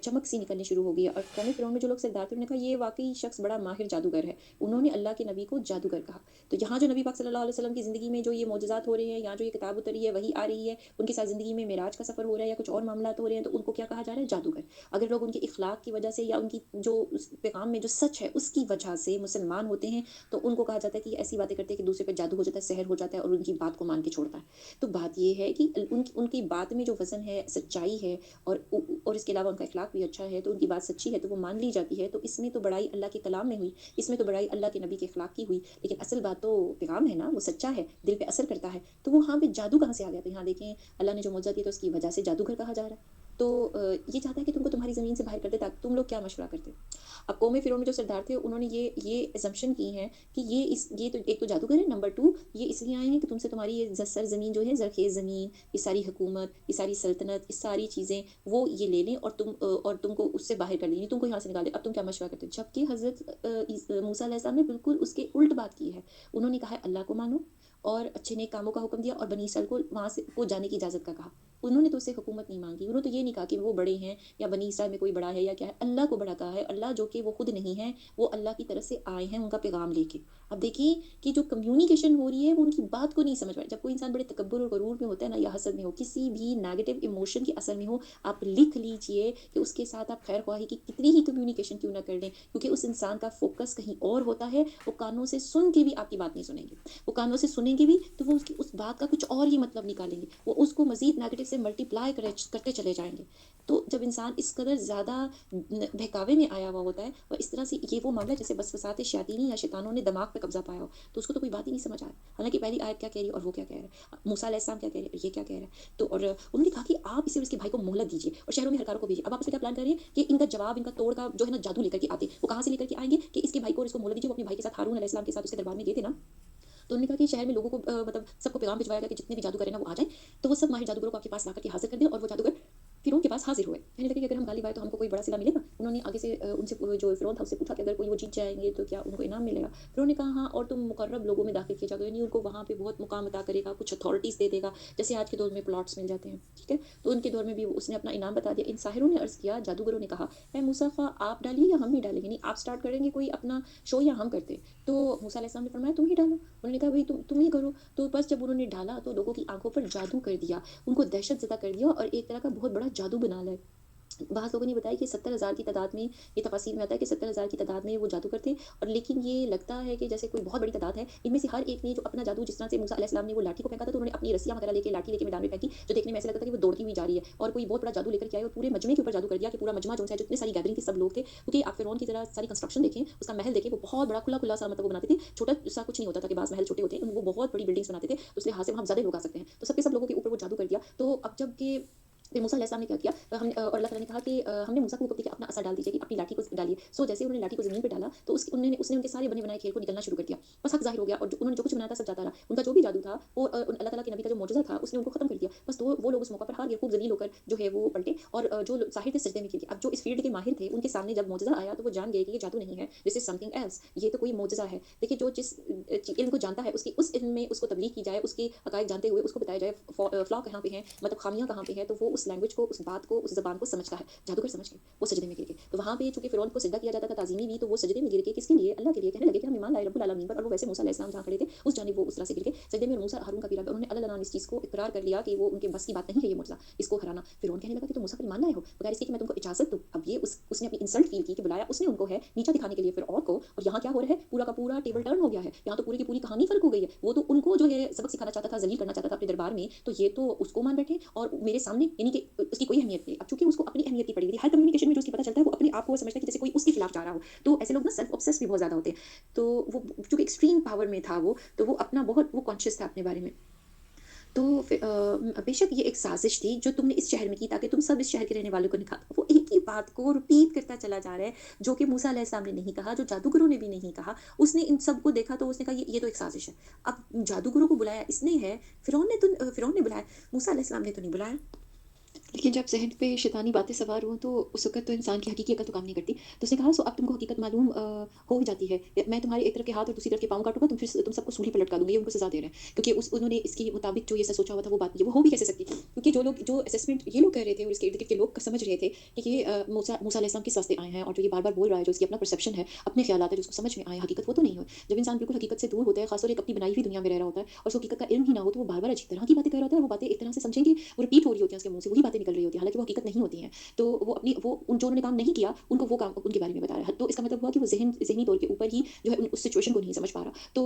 چمک سی نکلنی شروع ہو گئی ہے۔ اور قوم فرعون میں جو لوگ سردار تھے انہوں نے کہا یہ واقعی شخص بڑا ماہر جادوگر ہے، انہوں نے اللہ کے نبی کو جادوگر کہا۔ تو یہاں جو نبی پاک صلی اللہ علیہ وسلم کی زندگی میں جو یہ معجزات ہو رہے ہیں، یہاں جو یہ کتاب اتری ہے وہی آ رہی ہے، ان کے ساتھ زندگی میں معراج کا سفر ہو رہا ہے یا کچھ اور معاملات ہو رہے ہیں، تو ان کو کیا کہا جا رہا ہے؟ جادوگر۔ اگر لوگ ان کے اخلاق کی وجہ سے یا ان کی جو اس پیغام میں جو سچ ہے اس کی وجہ سے مسلمان ہوتے ہیں، تو ان کو کہا جاتا ہے کہ یہ ایسی باتیں کرتے ہیں کہ دوسرے پہ جادو ہو جاتا ہے، سحر ہو جاتا ہے، اور ان کی بات کو مان کے چھوڑتا ہے۔ تو بات یہ ہے کہ ان کی بات میں جو وزن ہے، سچائی ہے، اور اس کے علاوہ ان کا اخلاق بھی اچھا ہے، تو ان کی بات سچی ہے تو وہ مان لی جاتی ہے۔ تو اس میں تو بڑائی اللہ کے کلام میں ہوئی، اس میں تو بڑائی اللہ کے نبی کے اخلاق کی ہوئی، لیکن اصل بات تو پیغام ہے نا، وہ سچا ہے، دل پہ اثر کرتا ہے۔ تو وہاں پہ جادو کہاں سے آ گیا؟ تو یہاں دیکھیں اللہ نے جو معجزہ دیا تو اس کی وجہ سے جادوگر کہا جا رہا ہے۔ تو یہ چاہتا ہے کہ تم کو تمہاری زمین سے باہر کر دے تاکہ تم لوگ کیا مشورہ کرتے۔ اب قوم فرعون میں جو سردار تھے انہوں نے یہ ایزمپشن کی ہے کہ یہ تو ایک تو جادوگر ہے، نمبر 2 یہ اس لیے آئے ہیں کہ تم سے تمہاری یہ سرزمین جو ہے، زرخیز زمین، یہ ساری حکومت، یہ ساری سلطنت، یہ ساری چیزیں وہ یہ لے لیں اور تم کو اس سے باہر کر لیں، تم کو یہاں سے نکال دیں۔ اب تم کیا مشورہ کرتے ہو؟ جبکہ حضرت موسیٰ علیہ السلام نے بالکل اس کے الٹ بات کی ہے، انہوں نے کہا ہے اللہ کو مانو اور अच्छे नेक कामों का हुक्म दिया और बनी इसराइल को वहाँ से को जाने की इजाज़त का कहा। उन्होंने तो उससे हुकूमत नहीं माँगी, उन्होंने तो ये नहीं कहा कि वो बड़े हैं या बनी इसराइल में कोई बड़ा है या क्या है, अल्लाह को बड़ा कहा है। अल्लाह जो कि वो खुद नहीं है, वो अल्लाह की तरफ से आए हैं उनका पैगाम लेके। अब देखिए कि जो कम्युनिकेशन हो रही है वो उनकी बात को नहीं समझ पाए। जब कोई इंसान बड़े तकब्बुर और गरूर में होता है ना, या हसद में हो, किसी भी नेगेटिव इमोशन के असर में हो, आप लिख लीजिए कि उसके साथ आप खैर-ख्वाही की कितनी ही कम्युनिकेशन क्यों ना कर लें, क्योंकि उस इंसान का फ़ोकस कहीं और होता है। वो कानों से सुन के भी आपकी बात नहीं सुनेंगे। वो कानों से सुनेंगे भी तो वो उसकी उस बात का कुछ और ही मतलब निकालेंगे। वो उसको मज़ीद नेगेटिव से मल्टीप्लाई करते चले जाएँगे। तो जब इंसान इस कदर ज़्यादा बहकावे में आया हुआ होता है और इस तरह से ये वो मामला जैसे वसवसात शैतानी या शैतानों ने दिमाग पे कब्ज़ा पाया हो, तो उसको तो कोई बात ही नहीं समझ आया। हालाँकि पहली आयत क्या कह रही है और वो क्या कह रहा है। मूसा अलैहिस्सलाम क्या कह रहे हैं, ये क्या कह रहा है। तो और उन्होंने कहा कि आप इसे और इसके भाई को मोहलत दीजिए और शहरों में हरकारों को भेजिए। अब आप इसमें क्या प्लान कर रहे हैं कि इनका जवाब, इनका तोड़ का जो है ना जादू लेकर के आते। वो कहाँ से लेकर के आएँगे कि इसके भाई को और इसको मोहलत दीजिए। वो अपने भाई के साथ हारून अलैहिस्सलाम के साथ उसके दरबार में गए थे ना, तो उन्होंने कहा कि शहर में लोगों को मतलब सबको पैगाम भिजवाया गया कि जितने भी जादूगर हैं ना वो आ जाएँ। तो वो सब माहिर जादूगरों को आपके पास ला कर के हाज़िर कर दें और वो जादूगर फ़िरौन के पास हाज़िर हुए। कहने लगे कि अगर हम गालिब आए तो हमको कोई बड़ा सिला मिलेगा? उन्होंने आगे से उनसे जो फ़िरौन था उससे पूछा कि अगर कोई वो जीत जाएँगे तो क्या उनको इनाम मिलेगा? फ़िरौन ने कहा हाँ, और तुम मुक़र्रब लोगों में दाखिल किए जाओगे, यानी उनको वहाँ पे बहुत मुक़ाम अता करेगा, कुछ अथॉरिटीज़ दे देगा, जैसे आज के दौर में प्लॉट्स मिल जाते हैं, ठीक है? तो उनके दौर में भी उसने अपना इनाम बता दिया। इन साहिरों ने अर्ज़ किया, जादूगरों ने कहा, "ऐ मूसा ख़्वाह आप डालिए या हम ही डालें? यानी आप स्टार्ट करेंगे कोई अपना शो या हम करते हैं?" तो मूसा अलैहिस्सलाम ने फरमाया, "तुम ही डालो।" उन्होंने कहा, "भई तुम ही करो।" तो बस जब उन्होंने डाला तो लोगों की आँखों पर जादू कर दिया, उनको दहशत ज़दा कर दिया और एक तरह का बहुत बड़ा जादू बना लाए। बाज़ लोगों ने बताया कि 70,000 की तादाद में, ये तफ़ासीर में आता है कि 70,000 की तादाद में वो जादूगर थे। और लेकिन ये लगता है कि जैसे कोई बहुत बड़ी तादाद है, इनमें से हर एक ने जो अपना जादू, जिस तरह से मूसा अलैहिस्सलाम ने वो लाठी को फेंका था, तो उन्होंने अपनी रस्सियाँ वगैरह लेके, लाठी लेके मैदान में फेंकी, जो देखने में ऐसा लगता था कि वो दौड़ती हुई जा रही है। और कोई बहुत बड़ा जादू लेकर के आए और पूरे मजमे के ऊपर जादू कर दिया कि पूरा मजमा जो है, जितने सारी गैदरिंग थी, सब लोग थे। क्योंकि आप फ़िरौन की ज़रा सारी कंस्ट्रक्शन देखें, उसका महल देखें, वो बहुत बड़ा खुला-खुला सा मतलब वो बनाते थे। छोटा-सा कुछ नहीं होता था कि बाज़ महल छोटे होते हैं, वो बहुत बड़ी बिल्डिंग्स बनाते थे, तो उस लिहाज़ से वहाँ ज़्यादा लोग आ सकते हैं। तो सब के सब लोगों के ऊपर वो जादू कर दिया। तो अब जब कि फिर मूसा अलैहिस्सलाम ने क्या किया, और अल्लाह ताला ने कहा कि हमने मूसा को हुक्म दिया कि अपना असा डाल दीजिए, कि अपनी लाठी को डालिए। सो जैसे ही उन्होंने लाठी को ज़मीन पे डाला तो उसने उनके सारे बने बनाए खेल को निगलना शुरू कर दिया। बस हक ज़ाहिर हो गया और उन्होंने जो कुछ बनाया था सब जाता रहा। उनका जो भी जादू था वो अल्लाह ताला के नबी का जो मौजज़ा था उसने उनको खत्म कर दिया। बस तो वो लोग उस मौका पर हार गए, खूब ज़लील होकर जो है वो पलटे और जो साहिर थे सजदे में गिर गए। अब जो इस फ़ील्ड के माहिर थे उनके सामने जब मौजज़ा आया तो वो जान गए कि ये जादू नहीं है, दिस इज़ समथिंग एल्स, ये तो कोई मौजज़ा है। देखिए जो जिस इल्म को जानता है उसकी उस इल्म में उसको तबलीग की जाए, उसकी हक़ाइक़ जानते हुए उसको बताया जाए फ्लॉ कहाँ पे है, मतलब ख़ामियाँ कहाँ पे हैं, तो वो उस लैंग्वेज को, उस बात को, उस ज़बान को समझता है। जादूगर समझ गए, वो सजदे में गिर गए। तो वहाँ पे चूँकि फ़िरौन को सिजदा किया जाता था ताज़ीमी भी, तो वो सजदे में गिर के किसके लिए? अल्लाह के लिए। कहने लगे कि हम ईमान लाए रब्बुल आलमीन पर, और वो वैसे मूसा अलैहिस्सलाम जहाँ खड़े थे उस जानिब वो उस तरह से गिर गए सजदे में। और मूसा हारून का भी रब, उन्होंने अल्लाह इस चीज़ को इकरार कर लिया कि वो उनके बस की बात नहीं है ये मुअज़ज़ा, इसको हराना। फ़िरौन कहने लगा कि तुम मूसा पर ईमान लाए हो बगैर इसके कि मैं तुमको इजाज़त दूँ। अब ये उसने अपनी इंसल्ट फ़ील की कि बुलाया उसने उनको है नीचा दिखाने के लिए फ़िरऔन को, और यहाँ क्या हो रहा है, पूरा का पूरा टेबल टर्न हो गया है। यहाँ तो पूरी की पूरी कहानी फ़र्क हो गई है। वो तो उनको जो है सबक सिखाना चाहता था, ज़लील करना चाहता था अपने दरबार में, तो ये तो उसको मान बैठे और मेरे सामने, यानी कि उसकी कोई अहमियत नहीं। अब चूँकि उसको अपनी अहमियत की पड़ी हुई थी, हर कम्युनिकेशन में जो उसकी पता चलता है वो अपने आप को वो समझता है कि जैसे कोई उसके खिलाफ जा रहा हो। तो ऐसे लोग ना सेल्फ ऑब्सेस्ड भी बहुत ज़्यादा होते हैं। तो वो चूँकि एक्सट्रीम पावर में था वो, तो वो अपना बहुत वो कॉन्शियस था अपने बारे में। तो बेशक ये एक साज़िश थी जो तुमने इस शहर में की ताकि तुम सब इस शहर के रहने वालों को निखा, वो एक ही बात को रिपीट करता चला जा रहा है, जो कि मूसा अलैहिस्सलाम ने नहीं कहा, जो जादूगरों ने भी नहीं कहा। उसने इन सबको देखा तो उसने कहा ये तो एक साज़िश है। अब जादूगरों को बुलाया इसने है, फ़िरौन ने बुलाया, मूसा अलैहिस्सलाम ने तो नहीं बुलाया। लेकिन जब ज़हन पे शैतानी बातें सवार हों तो उस वक़्त तो इंसान की हकीकी अकल तो काम नहीं करती। तो उसने कहा सो अब तुमको हकीकत मालूम हो ही जाती है। मैं तुम्हारे एक तरफ के हाथ और दूसरी तरफ के पाँव काटूँगा, तुम सबको सूली पर लटका दूँगा, ये उनको सज़ा दे रहे हैं। क्योंकि उन्होंने इसके मुताबिक जो ये सच सोचा हुआ था वो बात नहीं है, वो हो भी कैसे सकती थी? क्योंकि जो असेसमेंट ये लोग कर रहे थे और इसके इर्द-गिर्द के लोग समझ रहे थे कि ये मूसा मूसा अलैहिस्सलाम किस वास्ते आए हैं, और जो ये बार-बार बोल रहा है, जो इसकी अपना परसेप्शन है, अपने ख़्यालात है, जो उसको समझ में आए, हकीकत वो तो नहीं है। जब इंसान बिल्कुल हकीकत से दूर होता है, ख़ासतौर एक अपनी बनाई हुई दुनिया में रह रहा होता है और उसको हकीकत का इल्म ही ना हो, तो वो बार-बार अजीब तरह की बातें कर रहा होता है, और वो बातें एक तरह से समझें कि वो रिपीट हो रही होती हैं उसके मुँह से, वही बातें निकल रही होती हैं, हालाँकि वो हकीकत नहीं होती हैं। तो वो अपनी वो उन जो उन्होंने काम नहीं किया, उनको वो काम उनके बारे में बता रहा है। तो इसका मतलब हुआ कि वो ज़हनी तौर के ऊपर ही जो है उस सिचुएशन को नहीं समझ पा रहा। तो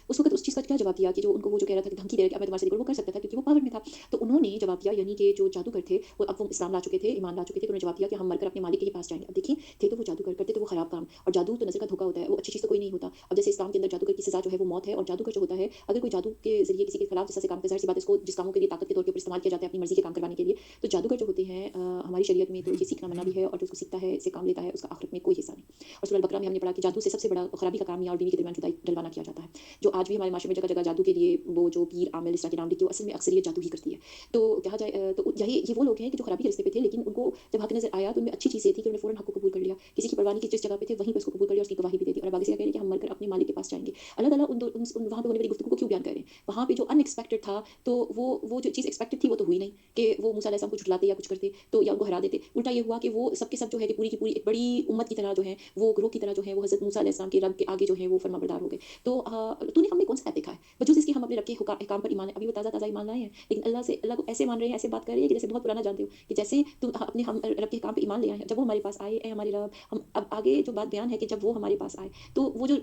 उस वक़्त उस चीज़ का क्या जवाब दिया कि जो उनको वो जो कह रहा था कि धमकी दे रहा है कि अब मैं तुम्हारे साथ वो कर सकता था क्योंकि वो पावर में था। तो उन्होंने जवाब दिया, यानी कि जो जादूगर थे, वो अब वो इस्लाम ला चुके थे, ईमान ला चुके थे, तो उन्होंने जवाब दिया कि हम मरकर अपने मालिक के ही पास जाएँगे। अब देखिए, थे तो वो जादूगर, करते तो वो खराब काम, और जादू तो नज़र का धोखा होता है, वो अच्छी चीज़ तो कोई नहीं होता। अब जैसे इस्लाम के अंदर जादूगर की सज़ा जो है वो मौत है, और जादूगर जो होता है, अगर कोई जादू के ज़रिए किसी के खिलाफ जैसे काम, ज़ाहिर सी बात है, इसको जिस कामों के लिए ताकत के तौर के ऊपर इस्तेमाल किया जाता है अपनी मर्ज़ी के काम करवाने के लिए, तो तो जादूगर जो होते हैं हमारी शरीयत में तो ये सीखना मना भी है, और जो उसको सीखता है, इससे काम लेता है, उसका आखिरत में कोई हिस्सा नहीं। और सूरह अल-बकरा में हमने पढ़ा कि जादू से सबसे बड़ा खराबी का काम मियाँ और बीवी के दरमियान जुदाई डलवाना किया जाता है। जो आज भी हमारे माशरे में जगह-जगह जादू के लिए वो जो पीर, आमिल इस तरह के नाम लिखते हैं, वो असल में अक्सरियत जादू ही करती है। तो कहा जाए तो यही ये वो लोग हैं कि जो खराबी के रास्ते पे थे, लेकिन उनको जब हक नज़र आया तो उनमें अच्छी चीज़ ये थी कि उन्होंने फ़ौरन हक को कबूल कर लिया। किसी की परवाह नहीं कि जिस जगह पे थे वहीं पे उसको कबूल कर लिया, उसकी गवाही भी दे दी, और अब आगे से क्या कह रहे हैं कि हम मरकर अपने मालिक के पास जाएँगे। अल्लाह ताला उन वहाँ पे होने वाली गुफ्तगू को क्यों बयान कर रहे हैं? वहाँ पे जो अनएक्सपेक्टेड था, तो वो जो चीज़ एक्सपेक्टेड थी वो तो हुई नहीं कि वो मूसा अलैहिस्सलाम को झुठलाते या कुछ करते तो, या उनको हरा देते। उल्टा ये हुआ कि वो सब के सब जो है कि पूरी की पूरी एक बड़ी उम्मत की तरह जो है, वो ग्रोह की तरह जो है, वो हज़रत मूसा अलैहिस्सलाम के रब के आगे जो है वो फर्माबरदार हो गए। तो तूने हमने कौन-सा ऐप देखा है? वजूद इसके हम अपने रब के अहकाम पर ईमान है। अभी वो ताज़ा-ताज़ा ईमान लाए हैं, लेकिन अल्लाह को ऐसे मान रहे हैं, ऐसे बात कर रहे हैं कि जैसे बहुत पुराना जानते हो, कि जैसे तुम अपने हम रब के अहकाम पे ईमान ले आए हैं। जब वो हमारे पास आए, ऐ हमारे रब, हम अब आगे जो बात बयान है कि जब वो हमारे पास आए, तो वो जो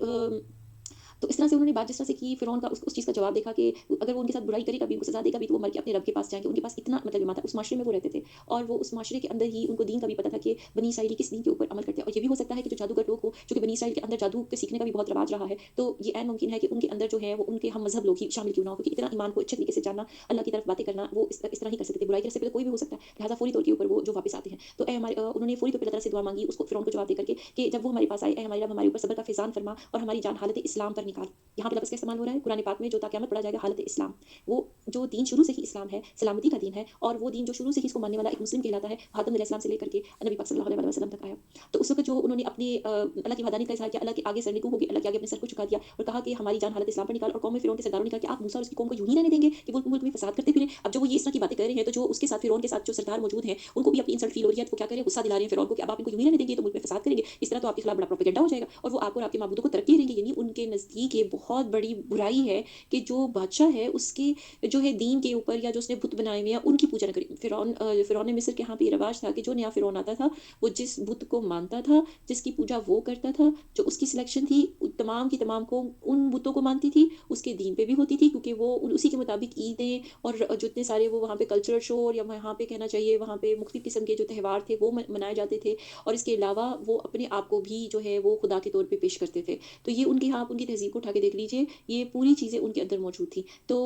तो इस तरह से उन्होंने बात जिस तरह से की, फ़िरौन का उस चीज़ का जवाब देखा कि अगर वो उनके साथ बुराई करेगा भी, उनको सज़ा देगा भी, तो वो मर के अपने रब के पास जाएँगे। उनके पास इतना मतलब ईमान था, उस माशरे में वो रहते थे, और वो उस माशरे के अंदर ही उनको दीन का भी पता था कि बनी इसराइली किस दीन के ऊपर अमल करते हैं। और ये भी हो सकता है कि जो जादूगर लोग हों, चूँकि बनी इसराइल के अंदर जादू के सीखने का भी बहुत रवाज रहा है, तो ये ऐन मुमकिन है कि उनके अंदर जो है वो उनके हम मज़हब लोग ही शामिल क्यों ना हो, क्योंकि इतना ईमान को अच्छे तरीके से जानना, अल्लाह की तरफ बातें करना, वो इस तरह ही कर सकते थे। बुराई के रास्ते पे तो कोई भी हो सकता है, लिहाज़ा फ़ौरी तौर के ऊपर वो जो वापस आते हैं। तो उन्होंने फ़ौरी तौर पे अल्लाह ताला से दुआ माँगी, उसको फ़िरौन को जवाब देकर के कि जब वो हमारे पास आए, ऐ हमारे रब, हमारे ऊपर सब्र का फ़ैज़ान फ़रमा और हमारी जान हालत इस्लाम पर निकाल। यहाँ पे लफ्ज़ का इस्तेमाल हो रहा है कुरान पाक में, जो ता क़यामत पढ़ा जाएगा, हालत इस्लाम। वो जो दीन शुरू से ही इस्लाम है, सलामती का दीन है, और वो दीन जो शुरू से ही इसको मानने वाला एक मुस्लिम कहलाता है, आदम अलैहिस्सलाम से लेकर के नबी पाक सल्लल्लाहु अलैहि वसल्लम तक आया। तो उस वक़्त जो उन्होंने अपनी अल्लाह की वहदानियत का इज़हार किया, अल्लाह के आगे सरनिगू हो गए, अल्लाह के आगे अपने सर को झुका दिया और कहा कि हमारी जान हालत इस्लाम पर निकाल। और कौम में फ़िरौन के सरदारों ने कहा कि आप मूसा और उसकी कौम को यूँ ही रहने देंगे कि वो मुल्क में फ़साद करते फिरें। अब जो वो ये इस तरह की बातें कर रहे हैं, तो जो उसके साथ फ़िरौन के साथ जो सरदार मौजूद हैं, उनको भी अपनी इंसल्ट फ़ील हो रही है, तो वो क्या कर रहे हैं, गुस्सा दिला रहे हैं फ़िरौन को कि अब आप इनको यूँ ही रहने देंगे, तो मुल्क में फ़साद करेंगे। इस तरह तो आपके खिलाफ बड़ा प्रोपेगेंडा हो जाएगा और वो आपको और आपके माबूदों को तरक्की देंगे। यानी उनके नज़दीक ये बहुत बड़ी बुराई है कि जो बादशाह है, उसके जो है दीन के ऊपर, या जो उसने बुत बनाए हुए हैं, उनकी पूजा ना करें। फ़िरौन मिस्र के यहाँ पे ये रिवाज था कि जो नया फ़िरौन आता था, वो जिस बुत को मानता था, जिसकी पूजा वो करता था, जो उसकी सिलेक्शन थी, तमाम की तमाम को उन बुतों को मानती थी, उसके दीन पे भी होती थी, क्योंकि वो उसी के मुताबिक ईदें और जो इतने सारे वो वहाँ पे कल्चरल शो, या वहाँ पे कहना चाहिए वहाँ पे मुख्तलिफ किस्म के जो त्योहार थे वो मनाए जाते थे। और इसके अलावा वो अपने आप को भी जो है वो खुदा के तौर पे पेश करते थे। तो ये उनकी, आप उनकी तहज़ीब को उठा के देख लीजिए, ये पूरी चीज़ें उनके अंदर मौजूद थी। तो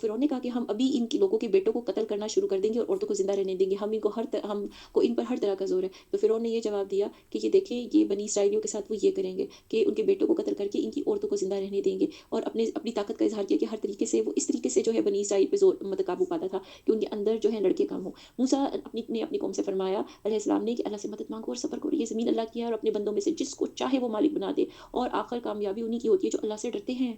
फ़िरौन ने कहा कि हम अभी इन लोगों के बेटों को कत्ल करना शुरू कर देंगे और औरतों को ज़िंदा रहने देंगे। हमको इन पर हर तरह का ज़ोर है। तो फ़िरौन ने ये जवाब दिया कि ये देखें, ये बनी इसराइलियों के साथ वो ये करेंगे कि उनके बेटों को कत्ल करके इनकी औरतों को ज़िंदा रहने देंगे, और अपनी ताकत का इज़हार किया कि हर तरीके से वो इस तरीके से जो है बनी इसराइल पे ज़ोर मतलब काबू पाता था कि उनके अंदर जो है लड़के कम हो। मूसा अपनी कौम से फरमाया अलैहिस्सलाम ने कि अल्लाह से मदद माँगो और सब्र करो। ये ज़मीन अल्लाह की है, और अपने बंदों में से जिसको चाहे वो मालिक बना दे, और आखिर कामयाबी उन्हीं की होती है जो अल्लाह से डरते हैं,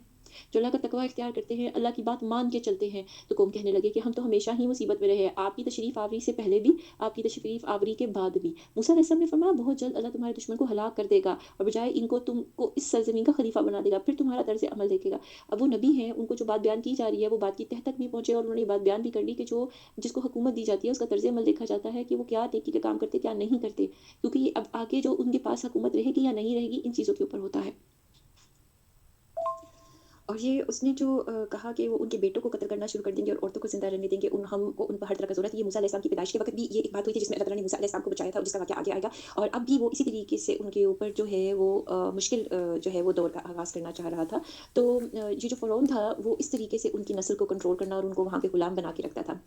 जो अल्लाह का तकवा इख्तियार करते हैं, अल्लाह की बात मान के चलते हैं। तो कौम कहने लगे कि हम तो हमेशा ही मुसीबत में रहे हैं, आपकी तशरीफ़ आवरी से पहले भी, आपकी तशरीफ़ आवरी के बाद भी। मूसा अलैहिस्सलाम ने फरमाया बहुत जल्द अल्लाह तुम्हारे दुश्मन को हलाक कर देगा, और बजाय इनको तुमको इस सरज़मीन का खलीफा बना देगा, फिर तुम्हारा तर्ज़ अमल देखेगा। अब वो नबी हैं, उनको जो बात बयान की जा रही है, वो बात की तह तक भी पहुँचे, और उन्होंने ये बात बयान भी कर ली कि जो जिसको हुकूमत दी जाती है, उसका तर्ज़ अमल देखा जाता है कि वो क्या नेकी के काम करते, क्या नहीं करते। क्योंकि ये अब आगे जो उनके पास हुकूमत रहेगी या नहीं रहेगी, इन चीज़ों के ऊपर होता है। और ये उसने जो कहा कि वो उनके बेटों को कत्ल करना शुरू कर देंगे और औरतों को ज़िंदा रहने देंगे, उन पर हर तरह का ज़रूरत है। ये मूसा अलैहिस्सलाम की पैदाइश के वक़्त भी ये एक बात हुई थी, जिसमें अल्लाह ताला ने मूसा अलैहिस्सलाम को बचाया था, और जिसका वाक़या आगे आएगा। और अब भी वो इसी तरीके से उनके ऊपर जो है वो मुश्किल जो है वो दौर का आगाज़ करना चाह रहा था। तो ये जो फ़िरौन था, वो इस तरीके से उनकी नस्ल को कंट्रोल करना और उनको वहाँ पे गुलाम बना के रखता था।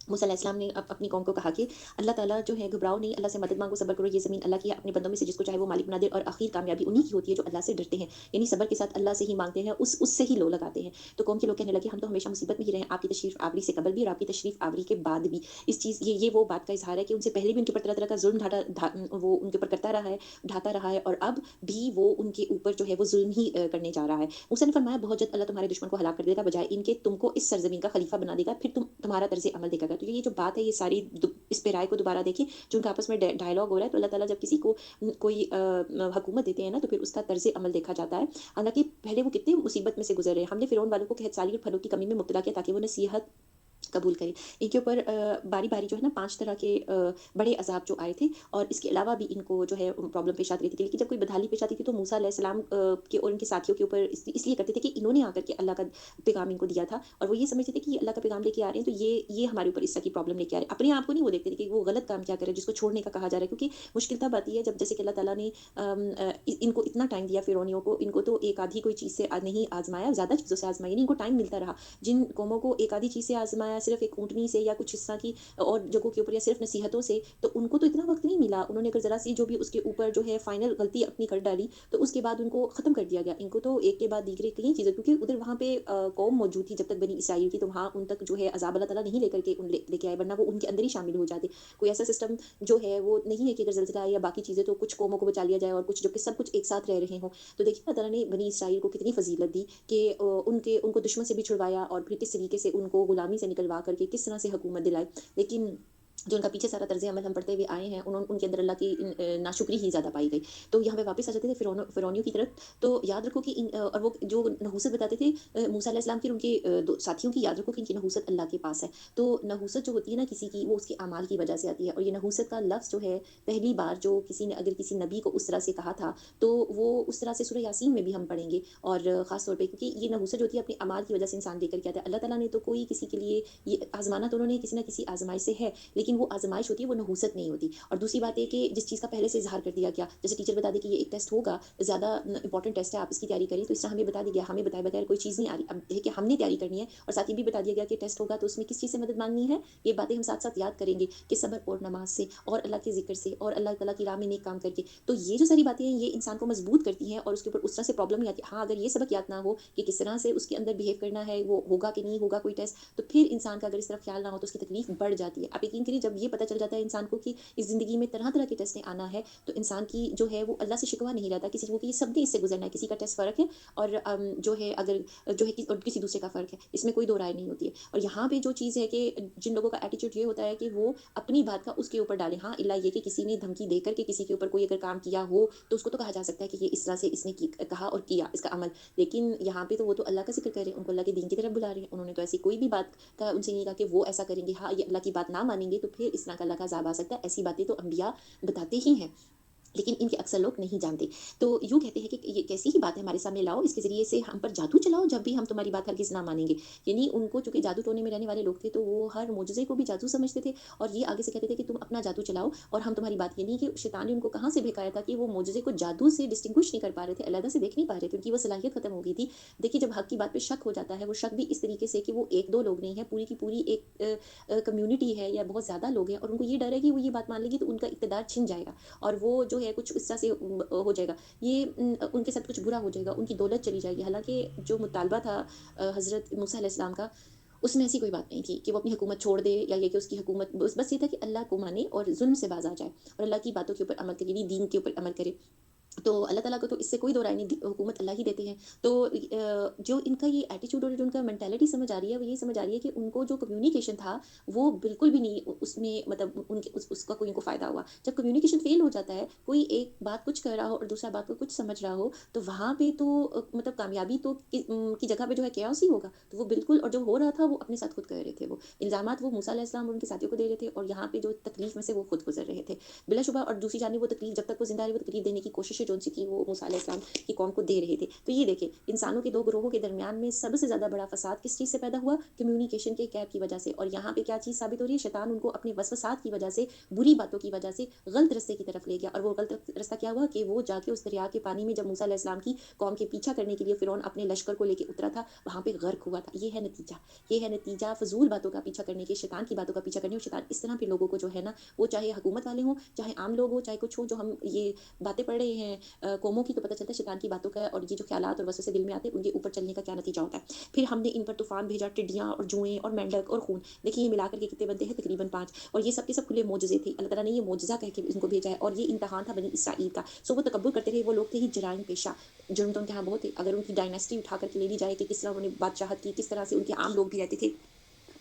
मूसा अलैहिस्सलाम ने अपनी कौम को कहा कि अल्लाह ताला जो है, घबराओ नहीं, अल्लाह से मदद माँगो, सब्र करो, ये ज़मीन अल्लाह की है, अपने बंदों में से जिसको चाहे वो मालिक बना दे, और आखिर कामयाबी उन्हीं की होती है जो अल्लाह से डरते हैं। यानी सब्र के साथ अल्लाह से ही माँगते हैं, उससे ही लो लगाते हैं। तो कौम के लोग कहने लगे हम तो हमेशा मुसीबत में ही रहे हैं, आपकी तशरीफ़ आवरी से कबल भी और आपकी तशरीफ़ आवरी के बाद भी। इस चीज़ ये वो बात का इज़हार है कि उनसे पहले भी उनके ऊपर तरह-तरह का ज़ुल्म वो उनके ऊपर करता रहा है, ढाता रहा है, और अब भी वो उनके ऊपर जो है वो ज़ुल्म ही करने जा रहा है। मूसा ने फरमाया बहुत जल्द अल्लाह तुम्हारे दुश्मन को हलाक कर देगा, बजाय इनके तुमको इस सरज़मीन का खलीफा बना देगा, फिर तुम्हारा तर्ज़ अमल देखेगा। तो ये जो बात है, ये सारी इस पे राय को दोबारा देखें, जो उनका आपस में डायलॉग हो रहा है। तो अल्लाह ताला जब किसी को कोई हुकूमत देते हैं ना, तो फिर उसका तर्ज़ अमल देखा जाता है। हालाँकि पहले वो कितनी मुसीबत में से गुज़र रहे हैं। हमने फ़िरौन वालों को कहतसाली और फलों की कमी में मुब्तला किया, ताकि वो नसीहत कबूल करें। इनके ऊपर बारी-बारी जो है ना 5 तरह के बड़े अज़ाब जो आए थे, और इसके अलावा भी इनको जो है प्रॉब्लम पेश आती रहती थी। लेकिन जब कोई बदहाली पेश आती थी, तो मूसा अलैहिस्सलाम के और उनके साथियों के ऊपर इसलिए करते थे कि इन्होंने आकर के अल्लाह का पैगाम इनको दिया था, और वो ये समझते थे कि ये अल्लाह का पैगाम लेके आ रहे हैं, तो ये हमारे ऊपर इस तरह की प्रॉब्लम लेके आ रहे हैं। अपने आप को नहीं वो देखते थे कि वो गलत काम क्या कर रहे हैं, जिसको छोड़ने का कहा जा रहा है। क्योंकि मुश्किल तब आती है जब, जैसे कि अल्लाह ताला ने इनको इतना टाइम दिया फ़िरौनियों को, इनको तो एक आधी कोई चीज़ से नहीं आज़माया, ज़्यादा चीज़ों से आज़माया, यानी इनको टाइम मिलता रहा। जिन कौमों को एक आधी चीज़ से आज़माया बनाया सिर्फ एक ऊँटनी से या कुछ हिस्सा की और जगहों के ऊपर या सिर्फ नसीहतों से, तो उनको तो इतना वक़्त नहीं मिला। उन्होंने अगर ज़रा-सी जो भी उसके ऊपर जो है फाइनल गलती अपनी कर डाली, तो उसके बाद उनको ख़त्म कर दिया गया। इनको तो एक के बाद दीगरे कई चीज़ें, क्योंकि उधर वहाँ पे कौम मौजूद थी जब तक बनी इसराइल की, तो वहाँ उन तक जो है अज़ाब अल्लाह ताला नहीं लेकर के लेके आए, वरना वो उनके अंदर ही शामिल हो जाते। कोई ऐसा सिस्टम जो है वो नहीं है कि अगर ज़लज़ला आए या बाकी चीज़ें तो कुछ कौमों को बचा लिया जाए और कुछ, जबकि सब कुछ एक साथ रह रहे हों। तो देखिए अल्लाह ताला ने बनी इसराइल को कितनी फ़ज़ीलत दी कि उनको दुश्मन से भी छुड़वाया और फिर किस तरीके से उनको गुलामी से निकलवा करके किस तरह से हुकूमत दिलाई। लेकिन जो उनका पीछे सारा तर्ज़ अमल हम पढ़ते हुए आए हैं, उनके अंदर अल्लाह की नाशुक्री ही ज़्यादा पाई गई। तो यहाँ पे वापस आ जाते थे फ़िरौनियों की तरफ, तो याद रखो कि और वो जो नहूसत बताते थे मूसा अलैहिस्सलाम की और उनके दो साथियों की, याद रखो कि इनकी नहूसत अल्लाह के पास है। तो नहूसत जो होती है ना किसी की, वो उसके अमाल की वजह से आती है, और ये नहूसत का लफ्ज़ जो है पहली बार जो किसी ने अगर किसी नबी को उस तरह से कहा था, तो वो उस तरह से सूरह यासीन में भी हम पढ़ेंगे। और ख़ास तौर पे क्योंकि ये नहूसत जो होती है अपने अमाल की वजह से इंसान लेकर के आता है। अल्लाह ताला ने तो कोई किसी के लिए ये आज़माना, तो उन्होंने किसी न किसी आज़माइश से है, लेकिन वो आज़माइश होती है, वो नहूसत नहीं होती। और दूसरी बात है कि जिस चीज़ का पहले से इज़हार कर दिया गया, जैसे टीचर बता दे कि ये एक टेस्ट होगा, ज़्यादा इंपॉर्टेंट टेस्ट है, आप इसकी तैयारी करें, तो इस तरह हमें बता दिया गया, हमें बताए बगैर कोई चीज़ नहीं आ रही। अब देखिए हमने तैयारी करनी है, और साथ ये भी बता दिया गया कि टेस्ट होगा, तो उसमें किस चीज़ से मदद मांगनी है, ये बातें हम साथ-साथ याद करेंगे कि सब्र और नमाज़ से और अल्लाह के ज़िक्र से और अल्लाह ताला की राह में नेक काम करके। तो ये जो सारी बातें हैं, ये इंसान को मजबूत करती हैं और उसके ऊपर उस तरह से प्रॉब्लम नहीं आती। हाँ, अगर ये सबक याद ना हो कि किस तरह से उसके अंदर बिहेव करना है, वो होगा कि नहीं होगा कोई टेस्ट, तो फिर इंसान का अगर इस तरफ ख्याल ना हो, तो उसकी तकलीफ बढ़ जाती है। आप यकीन करिए, जब ये पता चल जाता है इंसान को कि इस ज़िंदगी में तरह-तरह के टेस्ट ने आना है, तो इंसान की जो है वो अल्लाह से शिकवा नहीं रहता किसी को कि सबने इससे गुज़रना है, किसी का टेस्ट फ़र्क है और जो है अगर जो है और किसी दूसरे का फ़र्क है, इसमें कोई दो राय नहीं होती है। और यहाँ पे जो चीज़ है कि जिन लोगों का एटीट्यूड ये होता है कि वो अपनी बात का उसके ऊपर डालें। हाँ, इल्ला ये कि किसी ने धमकी देकर के किसी के ऊपर कोई अगर काम किया हो, तो उसको तो कहा जा सकता है कि ये इस तरह से इसने कहा और किया इसका अमल। लेकिन यहाँ पे तो वो तो अल्लाह का ज़िक्र कर रहे हैं, उनको अल्लाह के दीन की तरफ बुला रहे हैं। उन्होंने तो ऐसी कोई भी बात का उनसे नहीं कहा कि वो ऐसा करेंगे। हाँ, ये अल्लाह की बात ना मानेंगे तो फिर इस तरह का अल्लाह का अज़ाब आ सकता है। ऐसी बातें तो अंबिया बताते ही हैं। लेकिन इनके अक्सर लोग नहीं जानते। तो यूँ कहते हैं कि ये कैसी ही बात है हमारे सामने लाओ, इसके ज़रिए से हम पर जादू चलाओ, जब भी हम तुम्हारी बात हरगिज़ ना मानेंगे। यानी उनको चूँकि जादू टोने में रहने वाले लोग थे, तो वो हर मोजज़े को भी जादू समझते थे और ये आगे से कहते थे कि तुम अपना जादू चलाओ और हम तुम्हारी बात, यानी कि शैतान ने उनको कहाँ से बहकाया था कि वो मोजज़े को जादू से डिस्टिंग्विश नहीं कर पा रहे थे, अलहदा से देख नहीं पा रहे थे, उनकी वो सलाहियत खत्म हो गई थी। देखिए, जब हक़ की बात पे शक हो जाता है, वो शक भी इस तरीके से कि वो 1-2 लोग नहीं हैं, पूरी की पूरी एक कम्युनिटी है या बहुत ज़्यादा लोग हैं और उनको ये डर है कि वो ये बात मान लेंगे तो उनका इक़्तिदार छिन जाएगा और वो जो है कुछ इस तरह से हो जाएगा। ये उनके साथ कुछ बुरा हो जाएगा, उनकी दौलत चली जाएगी। हालाँकि जो मुतालबा था हज़रत मूसा अलैहिस्सलाम का, उसमें ऐसी कोई बात नहीं थी कि वो अपनी हुकूमत छोड़ दे या ये कि उसकी हुकूमत बस ये था कि अल्लाह को माने और ज़ुल्म से बाज़ आ जाए और अल्लाह की बातों के ऊपर अमल करे, यानी दीन के ऊपर अमल करे। तो अल्लाह ताला को तो इससे कोई दो राय नहीं, हुकूमत अल्लाह ही देते हैं। तो जो इनका ये एटीट्यूड और जो उनका मेंटालिटी समझ आ रही है, वो ये समझ आ रही है कि उनको जो कम्युनिकेशन था, वो बिल्कुल भी नहीं उसमें मतलब उनके उसका कोई उनको फ़ायदा हुआ। जब कम्युनिकेशन फ़ेल हो जाता है, कोई एक बात कुछ कह रहा हो और दूसरा बात को कुछ समझ रहा हो, तो वहाँ पे तो मतलब कामयाबी तो की जगह पे जो है chaos ही होगा। तो वो बिल्कुल, और जो हो रहा था वो अपने साथ खुद कर रहे थे वो। इल्ज़ामात वो मूसा अलैहिस्सलाम और उनके साथियों को दे रहे थे और यहाँ पे जो तकलीफ़ में से वो खुद गुज़र रहे थे। बिलाशुबा, और दूसरी जानिब वो तकलीफ जब तक वो ज़िंदा रहे, वो तकलीफ देने की कोशिशें जो-सी थी वो मूसा अलैहिस्सलाम की कौम को दे रहे थे। तो ये देखिए, इंसानों के 2 ग्रोहों के दरमियान में सबसे ज़्यादा बड़ा फ़साद किस चीज़ से पैदा हुआ? कम्युनिकेशन के गैप की वजह से। और यहाँ पे क्या चीज़ साबित हो रही है? शैतान उनको अपने वसवसात की वजह से, बुरी बातों की वजह से गलत रास्ते की तरफ ले गया और वो गलत रास्ता क्या हुआ कि वो जाके उस दरिया के पानी में जब मूसा अलैहिस्सलाम की कौम के पीछा करने के लिए फ़िरौन अपने लश्कर को लेके उतरा था, वहाँ पे गर्क हुआ था। ये है नतीजा। ये है नतीजा फ़िज़ूल बातों का पीछा करने के, शैतान की बातों का पीछा करने। और शैतान इस तरह के लोगों को जो है ना, वो चाहे हुकूमत वाले हों, चाहे आम लोग हों, चाहे कुछ हो, जो हम ये बातें पढ़ रहे हैं कौमों की, तो पता चलता है शैतान की बातों का और ये जो ख़्यालात और वसवसे दिल में आते हैं, उनके ऊपर चलने का क्या नतीजा होता है। फिर हमने इन पर तूफ़ान भेजा, टिड्डियाँ और जुएँ और मेंढक और खून। देखिए, ये मिलाकर के कितने बनते हैं? तकरीबन 5, और ये सब के सब खुले मोजज़े थे। अल्लाह ताला ने ये मोजज़ा कह के इनको भेजा है और ये इम्तिहान था बनी इसराइल का। सो वो तकब्बुर करते थे, वो लोग थे ही जराइम पेशा। जुर्म तो उनके यहाँ बहुत थे। अगर उनकी डायनेस्टी उठा कर के ले ली जाए कि किस तरह उन्होंने बादशाहत की, किस तरह से उनके आम लोग भी रहते थे।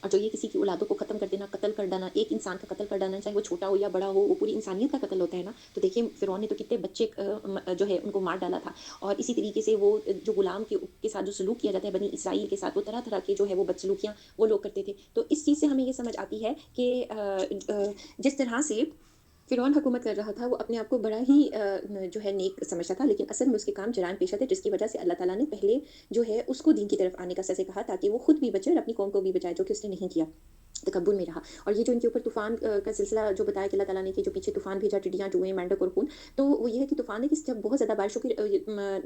और जो ये किसी की औलादों को ख़त्म कर देना, कत्ल कर डालना, एक इंसान का कत्ल कर डालना, चाहे वो छोटा हो या बड़ा हो, वो पूरी इंसानियत का कत्ल होता है ना। तो देखिए, फ़िरौन ने तो कितने बच्चे जो है उनको मार डाला था। और इसी तरीके से वो जो गुलाम के साथ जो सलूक किया जाता है बनी इसराइल के साथ, वो तरह-तरह के जो है वो बदसलूकियाँ वो लोग करते थे। तो इस चीज़ से हमें ये समझ आती है कि जिस तरह से फ़िरौन हुकूमत कर रहा था, वो अपने आप को बड़ा ही जो है नेक समझता था, लेकिन असल में उसके काम जराइम पेशा थे, जिसकी वजह से अल्लाह ताला ने पहले जो है उसको दीन की तरफ आने का ससे कहा, ताकि वो खुद भी बचे और अपनी कौम को भी बचाए, जो कि उसने नहीं किया। तकब्बुर में रहा। और ये जो इनके ऊपर तूफ़ान का सिलसिला जो बताया कि अल्लाह ताला ने कि जो पीछे तूफ़ान भेजा, टिड्डियाँ, जुएँ, मेंढक और खून, तो वो ये है कि तूफ़ान है कि जब बहुत ज़्यादा बारिश हो के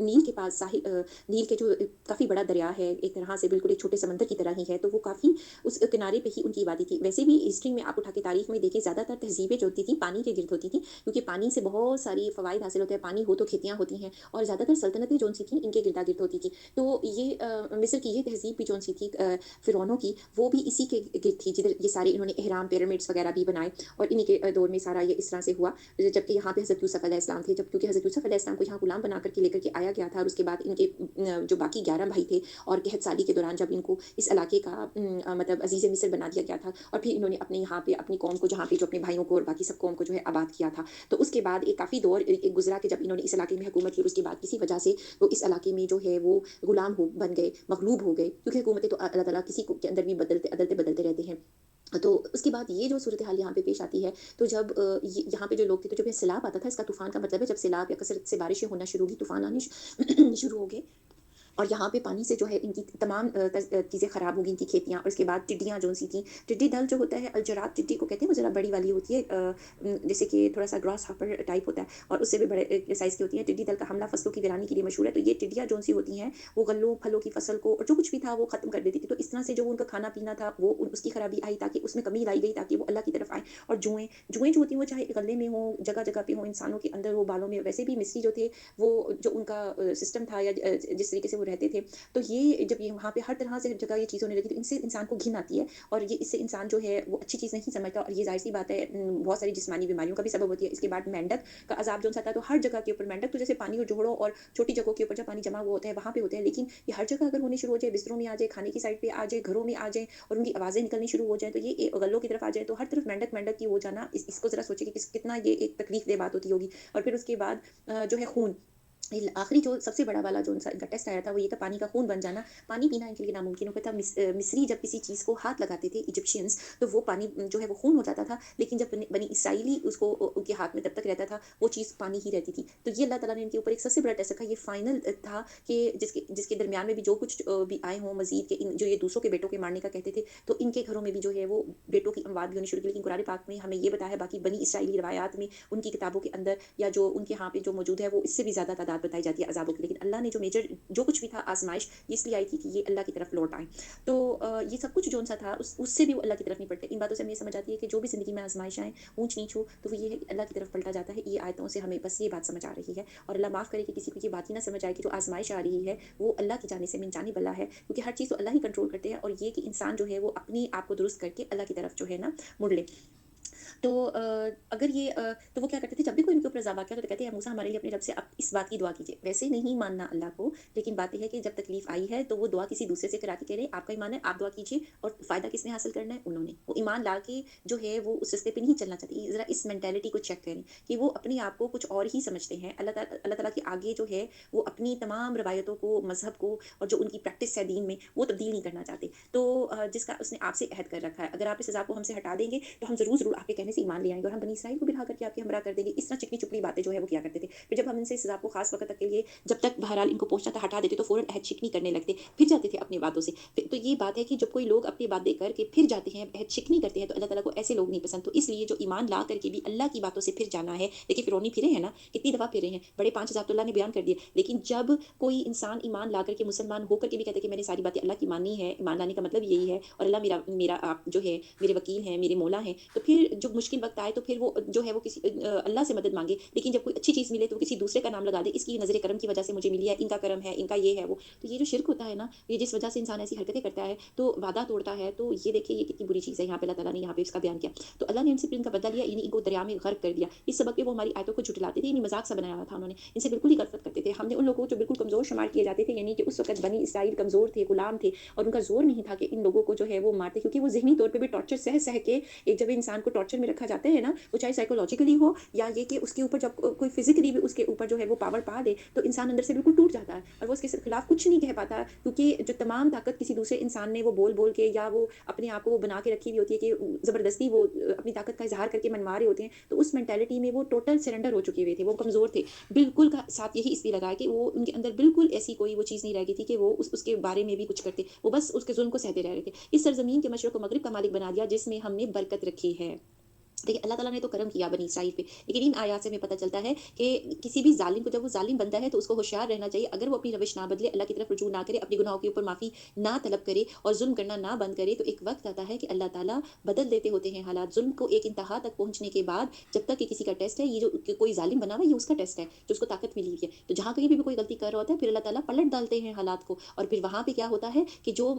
नील के पास नील के जो काफ़ी बड़ा दरिया है, एक तरह से बिल्कुल एक छोटे समंदर की तरह ही है, तो वो काफ़ी उस किनारे पे ही उनकी आबादी थी। वैसे भी हिस्ट्री में आप उठा के तारीख़ में देखें, ज़्यादातर तहज़ीबें जो होती थी, पानी के गिर्द होती थी, क्योंकि पानी से बहुत सारी फ़वाइद हासिल होते हैं, पानी हो तो खेतियाँ होती हैं, और ज़्यादातर सल्तनतें जौन-सी थीं, इनके गिरदा-गिर्द होती थी। तो ये मिस्र की ये तहज़ीब भी जौन-सी थी फ़िरौनों की, वो भी इसी के गिर्द थी, जिधर ये सारे इन्होंने एहराम, पिरामिड्स वगैरह भी बनाए, और इन्हीं के दौर में सारा ये इस तरह से हुआ। जबकि यहाँ पे हज़रत यूसुफ़ अलैहिस्सलाम थे, जब क्योंकि हज़रत यूसुफ़ अलैहिस्सलाम को यहाँ गुलाम बना कर के लेकर के आया गया था, और उसके बाद इनके जो बाकी 11 भाई थे, और कहत साली के दौरान जब इनको इस इलाके का मतलब अज़ीज़ मिस्र बना दिया गया था, और फिर इन्होंने अपने यहाँ पे अपनी कौम को, जहाँ पे जो अपने भाइयों को और बाकी सब कौम को जो है आबाद किया था। तो उसके बाद एक काफ़ी दौर एक गुज़रा कि जब इन्होंने इस इलाके में हुकूमत की, और उसके बाद किसी वजह से वो इस इलाके में जो है वो गुलाम हो बन गए, मग़लूब हो गए, क्योंकि हुकूमतें तो अल्लाह ताला किसी को के अंदर भी अदलते-बदलते रहते हैं। तो उसके बाद ये जो सूरत हाल यहाँ पे पेश आती है, तो जब यहाँ पे जो लोग थे, तो जब ये सैलाब आता था, इसका तूफ़ान का मतलब है जब सैलाब या कसरत से बारिशें होना शुरू होगी, तूफ़ान आने शुरू हो गए, और यहाँ पे पानी से जो है इनकी तमाम चीज़ें ख़राब हो गई, इनकी खेतियाँ, और उसके बाद टिड्डियाँ जौन-सी थीं, टिड्डी दल जो होता है, अलजरात टिड्डी को कहते हैं, वो ज़रा बड़ी वाली होती है, जैसे कि थोड़ा-सा ग्रास हॉपर टाइप होता है, और उससे भी बड़े साइज़ की होती हैं। टिड्डी दल का हमला फसलों की वीरानी के लिए मशहूर है, तो ये टिड्डियाँ जौन-सी होती हैं, वो गल्लों, फलों की फसल को और जो कुछ भी था वो ख़त्म कर देती थी। तो इस तरह से जो उनका खाना-पीना था, वो उसकी खराबी आई, ताकि उसमें कमी लाई गई, ताकि वो अल्लाह की तरफ आएँ। और जुएँ, जुएँ जो होती हैं, वो चाहे गले में हों, जगह-जगह पे हों, इंसानों के अंदर हो, बालों में, वैसे भी मिस्री जो थे, वो जो उनका सिस्टम था, या जिस तरीके से वो रहते थे, तो ये जब ये वहाँ पे हर तरह से जगह ये चीज़ होने लगी, तो इनसे इंसान को घिन आती है, और ये इससे इंसान जो है वो अच्छी चीज़ नहीं समझता, और ये ज़ाहिर-सी बात है बहुत सारी जिस्मानी बीमारियों का भी सबब होती है। इसके बाद मेंढक का अज़ाब जो-सा था, तो हर जगह के ऊपर मेंढक, तो जैसे पानी और जोड़ों और छोटी जगहों के ऊपर जब पानी जमा हुआ होता है, वहाँ पे होते हैं, लेकिन ये हर जगह अगर होने शुरू हो जाए, बिस्तरों में आ जाए, खाने की साइड पे आ जाए, घरों में आ जाए, और उनकी आवाज़ें निकलनी शुरू हो जाएँ, तो ये गल्लों की तरफ आ जाए, तो हर तरफ मेंढक मेंढक की हो जाना, इसको ज़रा सोचिए कि कितना ये एक तकलीफ़ देह बात होती होगी। और फिर उसके बाद जो है खून, आखिरी जो सबसे बड़ा वाला जो इनका टेस्ट आया था, वो ये था पानी का खून बन जाना। पानी पीना इनके लिए नामुमकिन हो गया था। मिस्री जब किसी चीज़ को हाथ लगाते थे, इजिप्शियंस, तो वो पानी जो है वो खून हो जाता था, लेकिन जब बनी बनी इसराइली उसको उनके हाथ में तब तक रहता था, वो चीज़ पानी ही रहती थी। तो ये अल्लाह ताला ने इनके ऊपर एक सबसे बड़ा टेस्ट रखा, ये फाइनल था कि जिसके दरमियान में भी जो कुछ भी आए हों मज़ीद के, जो ये दूसरों के बेटों के मारने का कहते थे, तो इनके घरों में भी जो है वो बेटों की अमवात भी होनी शुरू की। लेकिन कुरान पाक में हमें ये बताया है, बाकी बनी इसराइली रिवायात में, उनकी किताबों के अंदर, या जो उनके यहाँ पे जो मौजूद है, वो इससे भी ज़्यादा तादाद बताई जाती है अज़ाबों की। लेकिन अल्लाह ने जो मेजर जो कुछ भी था आज़माइश, ये इसलिए आई थी कि ये अल्लाह की तरफ लौट आएँ। तो ये सब कुछ जौन-सा था, उससे भी वो अल्लाह की तरफ नहीं पलटे। इन बातों से हमें ये समझ आती है कि जो भी ज़िंदगी में आज़माइश आएँ, ऊँच-नीच हो, तो वो ये है कि अल्लाह की तरफ पलटा जाता है। ये आयतों से हमें बस ये बात समझ आ रही है, और अल्लाह माफ़ करे कि किसी को ये बात ही ना समझ आए कि जो आज़माइश आ रही है, वो अल्लाह की जानिब से मिन जानिब अल्लाह है, क्योंकि हर चीज़ तो अल्लाह ही कंट्रोल करते हैं, और ये कि इंसान जो है वो अपने आप को दुरुस्त करके अल्लाह की तरफ जो है ना मुड़ ले। तो अगर ये तो वो क्या करते थे, जब भी कोई उनके ऊपर ज़ावा किया, तो कहते हैं, मूसा हमारे लिए अपने रब से अब इस बात की दुआ कीजिए। वैसे नहीं मानना अल्लाह को, लेकिन बात ये है कि जब तकलीफ़ आई है, तो वो दुआ किसी दूसरे से करा के कह रहे हैं, आपका ईमान है, आप दुआ कीजिए, और फ़ायदा किसने हासिल करना है? उन्होंने। वो ईमान ला के जो है वो उस रास्ते पे नहीं चलना चाहते। ज़रा इस मेंटालिटी को चेक करें कि वो अपने आप को कुछ और ही समझते हैं। अल्लाह ताला के आगे जो है, वो अपनी तमाम रवायतों को, मज़हब को, और जो उनकी प्रैक्टिस है दीन में, वो तब्दील नहीं करना चाहते। तो जिसका उसने आपसे अहद कर रखा है, अगर आप इस अज़ाब को हमसे हटा देंगे, तो हम ज़रूर आपके कहने से ईमान ले आएँगे, और हम बनी इसराइल को भी ला करके आपके हमरा कर देंगे। इस तरह चिकनी-चुपड़ी बातें जो है वो किया करते थे। फिर जब हम इनसे इस अज़ाब को ख़ास वक़्त तक के लिए, जब तक बहरहाल इनको पहुँचना था, हटा देते, तो फ़ौरन अहद शिकनी करने लगते, फिर जाते थे अपनी बातों से। तो ये बात है कि जब कोई लोग अपनी बातें करके फिर जाते हैं, अहद शिकनी करते हैं, तो अल्लाह ताला को ऐसे लोग नहीं पसंद। तो इसलिए जो ईमान ला करके भी अल्लाह की बातों से फिर जाना है, देखिए फ़िरौनी फिरे हैं ना, कितनी दफ़ा फिरे हैं, बड़े 5 अज़ाब तो अल्लाह ने बयान कर दिए। लेकिन जब कोई इंसान ईमान ला करके, मुसलमान होकर के भी कहता है कि मैंने सारी बातें अल्लाह की मानी है, ईमान लाने का मतलब यही है, और अल्लाह मेरा मेरा आप जो है मेरे वकील हैं, मेरे मौला हैं, तो फिर जब मुश्किल वक़्त आए, तो फिर वो जो है वो किसी अल्लाह से मदद माँगे। लेकिन जब कोई अच्छी चीज़ मिले, तो वो किसी दूसरे का नाम लगा दे, इसकी नज़र करम की वजह से मुझे मिली है, इनका करम है, इनका ये है वो। तो ये जो शिर्क होता है ना, ये जिस वजह से इंसान ऐसी हरकतें करता है, तो वादा तोड़ता है, तो ये देखिए ये कितनी बुरी चीज़ है। यहाँ पे अल्लाह ताला ने यहाँ पे इसका बयान किया। तो अल्लाह ने इनसे फिर इनका बदला लिया, यानी इनको दरिया में गर्क कर दिया। इस सबक पे वो हमारी आयतों को झुठलाते थे, यानी मज़ाक सा बनाया हुआ था उन्होंने। इनसे बिल्कुल ही गफलत करते थे। हमने उन लोगों को जो बिल्कुल कमज़ोर शुमार किए जाते थे, यानी कि उस वक़्त बनी इसराइल कमज़ोर थे, गुलाम थे, और उनका ज़ोर नहीं था कि इन लोगों को जो है वो मारते, क्योंकि वो ज़हनी तौर पे भी टॉर्चर सह-सह के, एक जब इंसान को टॉर्चर में रखा जाता है ना, वो चाहे साइकोलॉजिकली हो या ये कि उसके ऊपर जब कोई फिज़िकली भी उसके ऊपर जो है वो पावर पा दे, तो इंसान अंदर से बिल्कुल टूट जाता है और वो उसके खिलाफ कुछ नहीं कह पाता, क्योंकि जो तमाम ताकत किसी दूसरे इंसान ने वो बोल-बोल के या वो अपने आप को वो बना के रखी हुई होती है कि ज़बरदस्ती वो अपनी ताकत का इज़हार करके मनवा रहे होते हैं, तो उस मेंटालिटी में वो टोटल सरेंडर हो चुके हुए थे, वो कमज़ोर थे। बिल्कुल का साथ यही इसलिए लगा है कि वो उनके अंदर बिल्कुल ऐसी कोई वो चीज़ नहीं रह गई थी कि वो उसके बारे में भी कुछ करते। वो बस उसके ज़ुल्म को सहते रह रहे थे। इस सरज़मीन के मशरिक़ और मग़रिब का मालिक बना दिया जिसमें हमने बरकत रखी है। देखिए, अल्लाह ताला ने तो करम किया बनी इसराइल पे, लेकिन इन आयात से हमें पता चलता है कि किसी भी ज़ालिम को जब वो ज़ालिम बनता है तो उसको होशियार रहना चाहिए। अगर वो अपनी रविश ना बदले, अल्लाह की तरफ रुजू ना करे, अपने गुनाहों के ऊपर माफ़ी ना तलब करे और ज़ुल्म करना ना बंद करे, तो एक वक़्त आता है कि अल्लाह ताला बदल देते होते हैं हालात। ज़ुल्म को एक इंतहा तक पहुँचने के बाद जब तक कि किसी का टेस्ट है, ये जो कोई ज़ालिम बना हुआ है, ये उसका टेस्ट है, जो उसको ताकत मिली हुई है। तो जहाँ कहीं भी कोई गलती कर रहा होता है, फिर अल्लाह ताला पलट डालते हैं हालात को और फिर वहाँ पे क्या होता है कि जो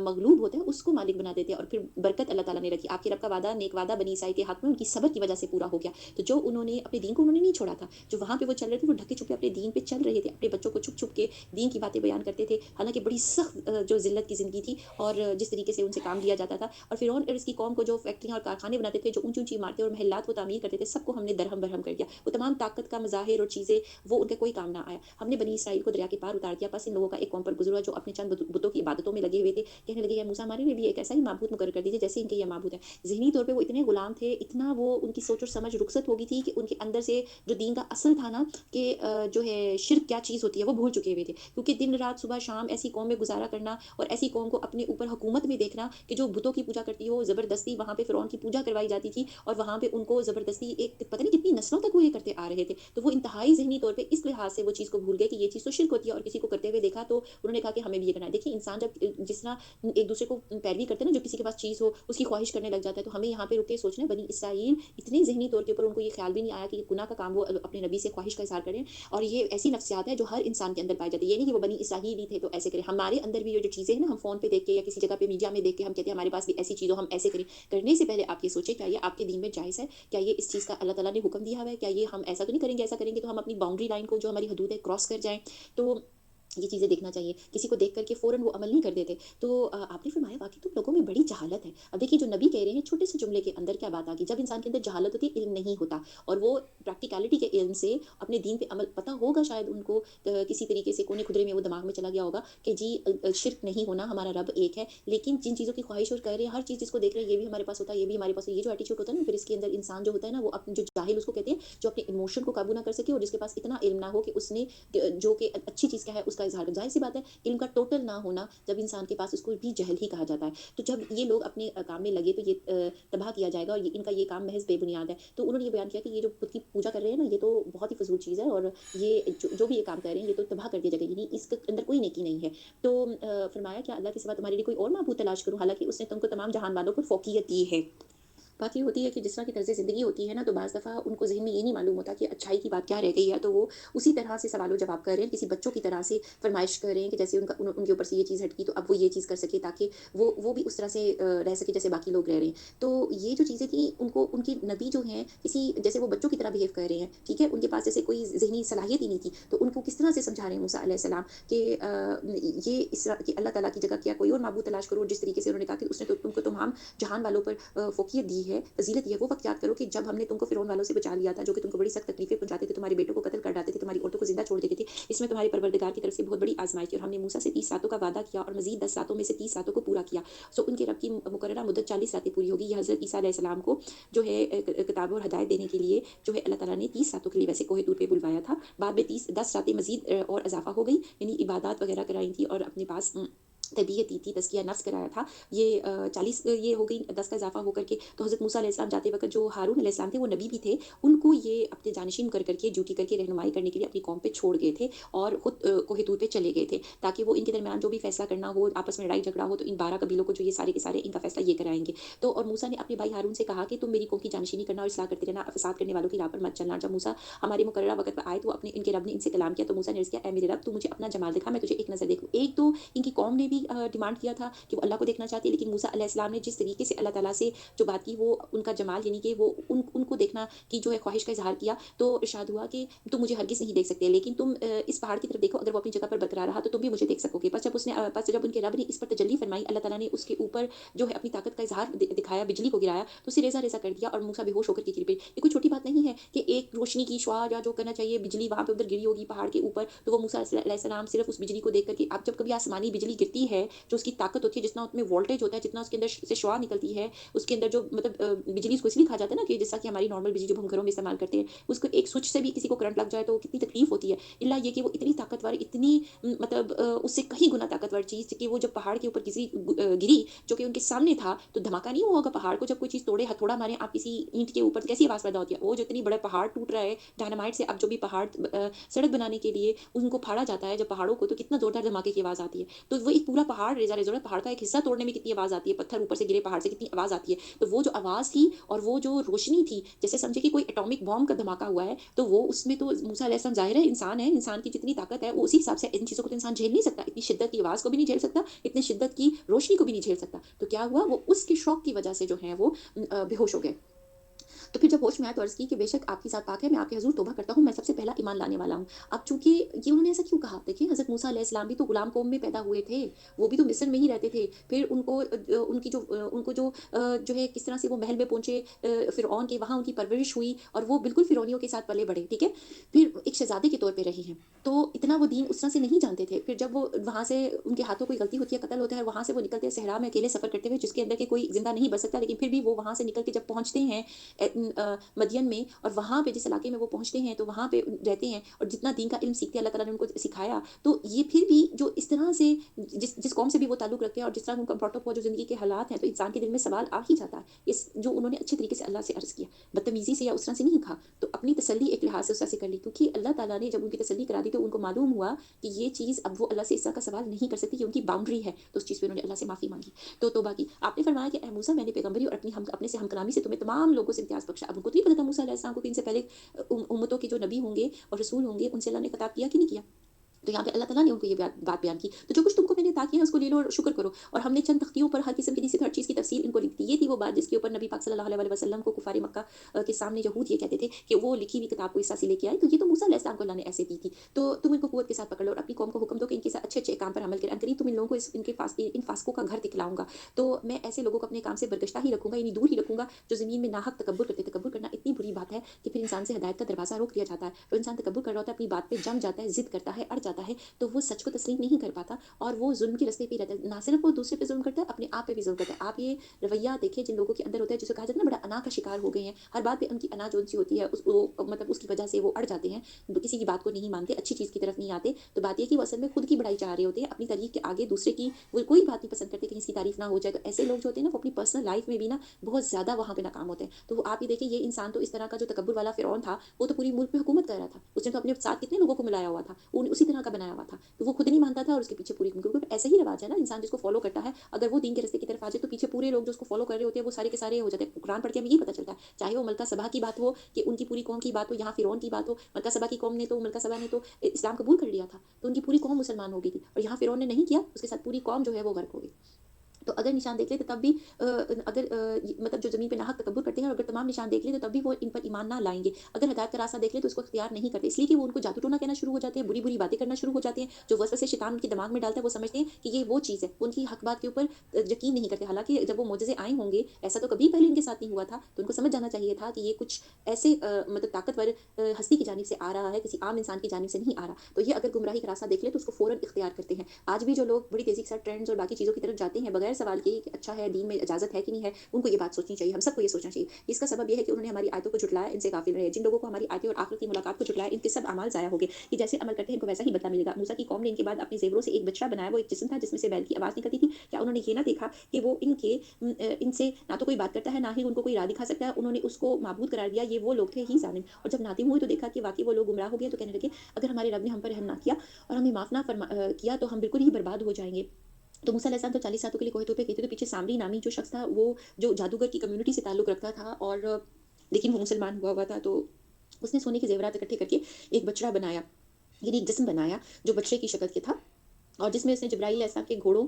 मगलूब होता है, उसको मालिक बना देते हैं और फिर बरकत अल्लाह ताला ने रखी। आपके रब का वादा, नेक वादा बनी इसराइल के हक़ में उनकी सब्र की वजह से पूरा हो गया। तो जो उन्होंने अपने दीन को उन्होंने नहीं छोड़ा था, जो वहाँ पे वो चल रहे थे, वो ढके-छुपे अपने दीन पे चल रहे थे, अपने बच्चों को छुप-छुप के दीन की बातें बयान करते थे। हालाँकि बड़ी सख्त जो ज़िल्लत की ज़िंदगी थी और जिस तरीके से उनसे काम लिया जाता था और फ़िरौन और इसकी कौम को जो फैक्ट्रियाँ और कारखाने बनाते थे, जो ऊँची-ऊँची इमारतें और महल्लात वो तामीर करते थे, सबको हमने दरहम-बरहम कर दिया। वो तमाम ताकत का मज़ाहिर और चीज़ें, वो उनके कोई काम ना आया। हमने बनी इसराइल को दरिया के पार उतार दिया। बस इन लोगों का एक कौम पर गुज़रा जो अपने चंद बुतों की इबादतों में लगे हुए थे। कहने लगे, "या मूसा, हमारे लिए भी एक ऐसा ही माबूद मुकर्रर कर दीजिए, जैसे इनके ये माबूद हैं।" ज़हनी तौर पे वो इतने गुलाम थे, इतना वो उनकी सोच और समझ रुखसत हो गई थी कि उनके अंदर से जो दीन का असल था ना कि जो है शिर्क क्या चीज़ होती है, वो भूल चुके हुए थे। क्योंकि दिन-रात, सुबह-शाम ऐसी कौम में गुज़ारा करना और ऐसी कौम को अपने ऊपर हुकूमत में देखना कि जो बुतों की पूजा करती हो, ज़बरदस्ती वहाँ पे फ़िरौन की पूजा करवाई जाती थी और वहाँ पे उनको ज़बरदस्ती एक पता नहीं कितनी नस्लों तक वो ये करते आ रहे थे। तो वो इंतहाई ज़हनी तौर पे इस लिहाज से वो चीज़ को भूल गए कि ये चीज़ तो शिर्क होती है और किसी को करते हुए देखा तो उन्होंने कहा कि हमें भी ये करना है। देखिए, इंसान जब जिस तरह एक-दूसरे को पैरवी करते हैं ना, जो किसी के पास चीज़ हो, उसकी ख्वाहिश करने लग जाता है, तो हमें यहाँ पे रुक के सोचना है, बनी इसराइल इतने ज़हनी तौर के ऊपर उनको ये ख़्याल भी नहीं आया कि ये गुनाह का काम वो अपने नबी से ख्वाहिश का इज़हार करें और ये ऐसी नफ्सियात है जो हर इंसान के अंदर पाई जाती है। ये नहीं कि वो बनी इसराइली थे तो ऐसे करें। हमारे अंदर भी ये जो चीज़ें हैं ना, हम फ़ोन पे देख के या किसी जगह पे मीडिया में देख के हम कहते हैं हमारे पास भी ऐसी चीज़ हो, हम ऐसे करें। करने से पहले आप ये सोचें, क्या ये आपके दीन में जायज़ है? क्या ये इस चीज़ का अल्लाह ताला ने हुक्म दिया हुआ है? क्या ये हम ऐसा तो नहीं करेंगे, ऐसा करेंगे तो हम अपनी बाउंड्री लाइन को, जो हमारी हदूद है, क्रॉस कर जाएँ? तो ये चीज़ें देखना चाहिए। किसी को देख कर के फ़ौरन वो अमल नहीं कर देते। तो आपने फरमाया, वाक़ई तुम लोगों में बड़ी जहालत है। अब देखिए, जो नबी कह रहे हैं, छोटे से जुमले के अंदर क्या बात आ गई? जब इंसान के अंदर जहालत होती है, इल्म नहीं होता और वो प्रैक्टिकैलिटी के इल्म से अपने दीन पे अमल पता होगा शायद उनको, किसी तरीके से कोने-खुदरे में वो दिमाग में चला गया होगा कि जी शिर्क नहीं होना, हमारा रब एक है। लेकिन जिन चीज़ों की ख्वाहिश और कर रहे हैं, हर चीज़ जिसको देख रहे हैं, ये भी हमारे पास होता है, ये भी हमारे पास हो, ये जो एटीट्यूड होता है ना, फिर इसके अंदर इंसान जो होता है ना, वो अपने जो जाहिल उसको कहते हैं, जो अपने इमोशन को काबू ना कर सके और जिसके पास इतना इल्म ना हो कि उसने जो कि अच्छी चीज़ क्या है उसका इज़हार कर। ज़ाहिर-सी बात है, इल्म का टोटल ना होना जब इंसान के पास, उसको भी जहल ही कहा जाता है। तो जब ये लोग अपने काम में लगे तो ये तबाह किया जाएगा और ये इनका ये काम महज़ बेबुनियाद है। तो उन्होंने ये बयान किया कि ये जो बुत की पूजा कर रहे हैं ना, ये तो बहुत ही फ़िज़ूल चीज़ है और ये जो भी ये काम कर रहे हैं, ये तो तबाह कर दिया जाएगा, यानी इसके अंदर कोई नेकी नहीं है। तो फरमाया, क्या अल्लाह के सिवा तुम्हारे लिए कोई और माबूद तलाश करूँ? हालाँकि उसने तुमको तमाम जहान वालों पर फ़ौक़ियत दी है। बात ये होती है कि जिस तरह की तर्ज़ ज़िंदगी होती है ना, तो बाज़ दफ़ा उनको ज़हन में ये नहीं मालूम होता कि अच्छाई की बात क्या रह गई है, तो वो उसी तरह से सवाल-ओ-जवाब कर रहे हैं, किसी बच्चों की तरह से फ़रमाइश कर रहे हैं कि जैसे उनके ऊपर से ये चीज़ हटकी, तो अब वो ये चीज़ कर सके ताकि वो भी उस तरह से रह सके जैसे बाकी लोग रह रहे हैं। तो ये जो चीज़ें थी, उनको उनके नबी जो हैं, किसी जैसे वो बच्चों की तरह बिहेव कर रहे हैं, ठीक है? उनके पास जैसे कोई ज़हनी सलाहियत ही नहीं थी, तो उनको किस तरह से समझा रहे हैं मूसा अलैहिस्सलाम कि ये इस तरह कि अल्लाह ताला की जगह क्या कोई और माबूद तलाश करो। जिस तरीके से उन्होंने कहा कि उसने तो तुमको तमाम जहान वालों पर फ़ौक़ियत दी है, फ़ज़ीलत दी है। वो वक़्त याद करो कि जब हमने तुमको फ़िरौन वालों से बचा लिया था, जो कि तुमको बड़ी सख्त तकलीफ़ें पहुँचाते थे, तुम्हारे बेटों को कत्ल कर डालते थे, तुम्हारी औरतों को ज़िंदा छोड़ देते थे। इसमें तुम्हारे परवरदिगार की तरफ से बहुत बड़ी आज़माइश थी और हमने मूसा से 30 रातों का वादा किया और मज़ीद 10 रातों में से 30 रातों को पूरा किया। सो उनके रब की मुकर्ररा मुद्दत 40 रातें पूरी होगी। ये हज़रत ईसा अलैहिस्सलाम को जो है किताब और हिदायत देने के लिए जो है अल्लाह ताला ने 30 रातों के लिए वैसे कोहे तूर पे बुलवाया था। बाद में 10 रातें मज़ीद और इज़ाफ़ा हो गई, यानी इबादत वग़ैरह कराई थी और अपने पास तरबियत दी थी, तज़किया नफ्स कराया था। ये 40 ये हो गई, 10 का इज़ाफ़ा होकर के। तो हज़रत मूसा अलैहिस्सलाम जाते वक़्त, जो हारून अलैहिस्सलाम थे, वो नबी भी थे, उनको ये अपने जानशीन कर के ड्यूटी करके रहनुमाई करने के लिए अपनी कौम पे छोड़ गए थे और खुद कोहे तूर पे चले गए थे, ताकि वो इनके दरमियान जो भी फ़ैसला करना हो, आपस में लड़ाई-झगड़ा हो, तो इन 12 कबीलों को जो ये सारे के सारे इनका फ़ैसला ये कराएँगे। तो और मूसा ने अपने भाई हारून से कहा कि तुम मेरी कौम की जानशीनी करना और इस्लाह करते रहना, फ़साद करने वालों की राह पर मत चलना। जब मूसा हमारे मुकर्ररा वक़्त पे आए, तो अपने इनके रब ने इनसे कलाम किया, तो मूसा ने अर्ज़ किया, ऐ मेरे रब, तू मुझे अपना जमाल दिखा, मैं तुझे एक नज़र देखूँ। एक तो इनकी कौम ने भी यही डिमांड किया था कि वो अल्लाह को देखना चाहती है, लेकिन मूसा अलैहिस्सलाम ने जिस तरीके से अल्लाह ताला से जो बात की, वो उनका जमाल यानी कि वो उनको देखना की जो है ख्वाहिश का इज़हार किया, तो इरशाद हुआ कि तुम मुझे हरगिज़ नहीं देख सकते, लेकिन तुम इस पहाड़ की तरफ देखो, अगर वो अपनी जगह पर बरकरार रहा तो तुम भी मुझे देख सकोगे। बस जब उनके रब ने इस पर तजल्ली फरमाई, अल्लाह ताला ने उसके ऊपर जो है अपनी ताकत का इज़हार दिखाया, बिजली को गिराया, तो उसे रेज़ा-रेज़ा कर दिया और मूसा बेहोश होकर के गिर पड़े। ये कोई छोटी बात नहीं है कि एक रोशनी की शुआ या जो कहना चाहिए बिजली वहाँ पे उधर गिरी होगी पहाड़ के ऊपर, तो वो मूसा अलैहिस्सलाम सिर्फ़ उस बिजली को देख कर के, अब जब कभी आसमानी बिजली गिरती है, जो उसकी ताकत होती है, जितना उसमें वोल्टेज होता है, जितना उसके अंदर से शुआ निकलती है, उसके अंदर जो मतलब बिजली उसको इसलिए कहा जाता है ना कि जैसा कि हमारी नॉर्मल बिजली जो हम घरों में इस्तेमाल करते हैं, उसको एक स्विच से भी किसी को करंट लग जाए तो कितनी तकलीफ होती है। इल्ला ये कि वो इतनी ताकतवर, इतनी मतलब उससे कहीं गुना ताकतवर चीज़ कि वो जब पहाड़ के ऊपर गिरी, जो कि उनके सामने था, तो धमाका नहीं हुआ होगा पहाड़ को जब कोई चीज़ तोड़े, हथौड़ा मारे आप किसी ईंट के ऊपर, तो कैसी आवाज़ पैदा होती है? वो जो इतनी बड़ा पहाड़ टूट रहा है, डायनामाइट से अब जो भी पहाड़ सड़क बनाने के लिए उनको फाड़ा जाता है जब पहाड़ों को, तो कितना ज़ोरदार धमाके की आवाज़ आती है। तो वो एक पूरा पहाड़ रेज़ा-रेज़ा पहाड़ का एक हिस्सा तोड़ने में कितनी आवाज़ आती है, पत्थर ऊपर से गिरे पहाड़ से कितनी आवाज़ आती है। तो वो जो आवाज़ थी और वो जो रोशनी थी, जैसे समझिए कि कोई एटॉमिक बॉम्ब का धमाका हुआ है, तो वो उसमें तो मूसा अलैहिस्सलाम ज़ाहिर है, इंसान की जितनी ताकत है, वो उसी हिसाब से इन चीज़ों को तो इंसान झेल नहीं सकता। इतनी शिद्दत की आवाज़ को भी नहीं झेल सकता, इतनी शिद्दत की रोशनी को भी नहीं झेल सकता। तो क्या हुआ, वो उसके शौक की वजह से जो है वो बेहोश हो गए। तो फिर जब होश में आया तो अर्ज़ की कि बेशक आपकी ज़ात पाक है, मैं आपके हज़ूर तौबा करता हूँ, मैं सबसे पहला ईमान लाने वाला हूँ। अब चूँकि ये उन्होंने ऐसा क्यों कहा? देखिए हज़रत मूसा अलैहिस्सलाम भी तो गुलाम कौम में पैदा हुए थे, वो भी तो मिस्र में ही रहते थे। फिर उनको जो है किस तरह से वो महल में पहुँचे, फ़िरऔन के वहाँ उनकी परवरिश हुई और वो बिल्कुल फ़िरौनियों के साथ पले-बढ़े, ठीक है? फिर एक शहज़ादे के तौर पे रहे हैं, तो इतना वो दीन उस तरह से नहीं जानते थे। फिर जब वो वहाँ से उनके हाथों कोई गलती होती है, कत्ल होता है और वहाँ से वो निकलते हैं सहरा में अकेले सफ़र करते हुए, जिसके अंदर के कोई ज़िंदा नहीं बच सकता, लेकिन फिर भी वो वहाँ से निकल के जब पहुँचते हैं मदियन में और वहाँ पे जिस इलाके में वो पहुँचते हैं, तो वहाँ पे रहते हैं और जितना दीन का इल्म सीखते हैं, अल्लाह ताला ने उनको सिखाया। तो ये फिर भी जो इस तरह से जिस जिस कौम से भी वो ताल्लुक़ रखते हैं और जिस तरह उनका ब्रॉट अप हुआ जो ज़िंदगी के हालात हैं, तो इंसान के दिल में सवाल आ ही जाता है। इस जो उन्होंने अच्छे तरीके से अल्लाह से अर्ज़ किया, बदतमीज़ी से या उस तरह से नहीं कहा, तो अपनी तसल्ली एक लिहाज़ से उस तरह से कर ली, क्योंकि अल्लाह ताला ने जब उनकी तसल्ली करा दी, तो उनको मालूम हुआ कि ये चीज़ अब वो अल्लाह से इस तरह का सवाल नहीं कर सकती, ये उनकी बाउंड्री है, तो उस चीज़ पे उन्होंने अल्लाह से माफ़ी माँगी, तो तौबा की। आपने फरमाया कि ए मूसा, मैंने पैगम्बरी और अपने से हमकलामी से तुम्हें तमाम लोगों से इम्तियाज़ बख्शा। अब उनको तो नहीं पता था मूसा अलैहिस्सलाम को कि इनसे पहले उम्मतों के जो नबी होंगे और रसूल होंगे, उनसे अल्लाह ने खिताब किया कि नहीं किया? तो यहाँ पे अल्लाह ताला ने उनको ये बात बयान की। तो जो कुछ तुमको मैंने अता किया है उसको ले लो और शुक्र करो। और हमने चंद तख्तियों पर हर किस्म की हर चीज़ की तफ़सील इनको लिख दी। ये थी वो बात जिसके ऊपर नबी पाक सल्लल्लाहु अलैहि वसल्लम को कुफ़ारे मक्का के सामने यहूद ये कहते थे कि वो लिखी हुई किताब को इस तरह से लेके आए, तो ये तो मूसा अलैहिस्सलाम को अल्लाह ने ऐसे दी थी। तो तुम इनको क़ुव्वत के साथ पकड़ लो और अपनी कौम को हुक्म दो कि इनके साथ अच्छे-अच्छे काम पर अमल करें। अनकरीब तुम इन लोगों को इन फासिकों का घर दिखलाऊँगा। तो मैं ऐसे लोगों को अपने काम से बरगश्ता ही रखूँगा, यानी दूर ही रखूँगा, जो ज़मीन में नाहक तकब्बुर करते हैं। तकब्बुर करना इतनी बुरी बात है कि फिर इंसान से हिदायत का दरवाज़ा रोक दिया जाता है। तो इंसान तकब्बुर कर रहा होता है, अपनी बात पे जम जाता है, ज़िद करता है, अड़ जाता है, तो वो सच को तस्लीम नहीं कर पाता और वो ज़ुल्म के रास्ते पे ही रहता है। ना सिर्फ़ वो दूसरे पे ज़ुल्म करता है, अपने आप पे भी ज़ुल्म करता है। आप ये रवैया देखिए जिन लोगों के अंदर होता है, जिसे कहा जाता है ना बड़ा अना का शिकार हो गए हैं। हर बात पे उनकी अना जो-सी होती है मतलब उसकी वजह से वो अड़ जाते हैं, किसी की बात को नहीं मानते, अच्छी चीज़ की तरफ नहीं आते। तो बात ये है कि वो असल में खुद की बड़ाई चाह रहे होते हैं, अपनी तारीफ़ के आगे दूसरे की वो कोई बात नहीं पसंद करते, कहीं इसकी तारीफ़ ना हो जाए। तो ऐसे लोग जो होते हैं ना, वो अपनी पर्सनल लाइफ़ में भी ना बहुत ज़्यादा वहाँ पे नाकाम होते हैं। तो वो आप ये देखिए, ये इंसान तो इस तरह का जो तकब्बुर वाला फ़िरौन था, वो तो पूरी मुल्क पे हुकूमत कर रहा था। उसने तो अपने साथ कितने लोगों को मिलाया हुआ था, उसी तरह का बनाया हुआ था। तो वो खुद नहीं मानता था और उसके पीछे पूरी क्योंकि ऐसा ही रिवाज है ना, इंसान जिसको फॉलो करता है, अगर वो दीन के रास्ते की तरफ आ जाए, तो पीछे पूरे लोग जो उसको फॉलो कर रहे होते हैं, वो सारे के सारे हो जाते हैं। कुरान पढ़ के हमें यही पता चलता है, चाहे वो मलका सबा की बात हो कि उनकी पूरी कौम की बात हो, यहाँ फ़िरौन की बात हो। मलका सबा ने तो इस्लाम कबूल कर लिया था, तो उनकी पूरी कौम मुसलमान हो गई थी और यहाँ फ़िरौन ने नहीं किया, उसके साथ पूरी कौम जो है वो गर्क हो गई। तो अगर निशान देख लें तो तब भी मतलब जो ज़मीन पे नाहक तकब्बुर करते हैं और अगर तमाम निशान देख लें तो तब भी वो इन पर ईमान ना लाएँगे। अगर हिदायत का रास्ता देख लें तो उसको इख्तियार नहीं करते, इसलिए कि वो उनको जादू टोना कहना शुरू हो जाते हैं, बुरी-बुरी बातें करना शुरू हो जाते हैं। जो वसवसे शैतान उनके दिमाग में डालता है, वो समझते हैं कि ये वो चीज़ है। वो उनकी हक़ बात के ऊपर यकीन नहीं करते। हालाँकि जब वो मोज़िज़े आए होंगे, ऐसा तो कभी पहले इनके साथ नहीं हुआ था, तो उनको समझ जाना चाहिए था कि ये कुछ ऐसे मतलब ताकतवर हस्ती की जानिब से आ रहा है, किसी आम इंसान की जानिब से नहीं आ रहा। तो ये अगर गुमराही का रास्ता देख लें तो उसको फ़ौरन इख्तियार करते हैं। आज भी जो लोग बड़ी तेज़ी के साथ ट्रेंड्स और बाकी चीज़ों की तरफ जाते हैं, बगैर सवाल किए कि अच्छा है, दीन में इजाज़त है कि नहीं है, उनको ये बात सोचनी चाहिए, हम सबको ये सोचना चाहिए। इसका सबब ये है कि उन्होंने हमारी आयतों को झुठलाया, इनसे गाफ़िल रहे। जिन लोगों को हमारी आयतें और आखिरत की मुलाकात को झुठलाया, इनके सब अमाल ज़ाया हो गए, कि जैसे अमल करते हैं इनको वैसा ही बदला मिलेगा। मूसा की कौम ने इनके बाद अपने ज़ेवरों से एक बछड़ा बनाया, वो एक जिस्म था जिसमें से बैल की आवाज़ निकलती थी। क्या उन्होंने ये ना देखा कि वो इनसे ना तो कोई बात करता है, ना ही उनको कोई राह दिखा सकता है। उन्होंने उसको माबूद करार दिया, ये वो लोग थे ही ज़ालिम। और जब नादिम हुए तो देखा कि वाक़ई वो लोग गुमराह हो गए, तो कहने लगे अगर हमारे रब ने हम पर रहम ना किया और हमें माफ़ ना किया तो हम बिल्कुल ही बर्बाद हो जाएँगे। तो मूसा अलैहिस्सलाम तो 40 सालों के लिए कोहे तूर पे गए थे, तो पीछे सामरी नामी जो शख्स था, वो जो जादूगर की कम्युनिटी से ताल्लुक़ रखता था और लेकिन वो मुसलमान हुआ था, तो उसने सोने के ज़ेवरात इकट्ठे करके एक बछड़ा बनाया, यानी एक जिस्म बनाया जो बछड़े की शक्ल के था और जिसमें उसने जिब्राईल अलैहिस्सलाम के घोड़ों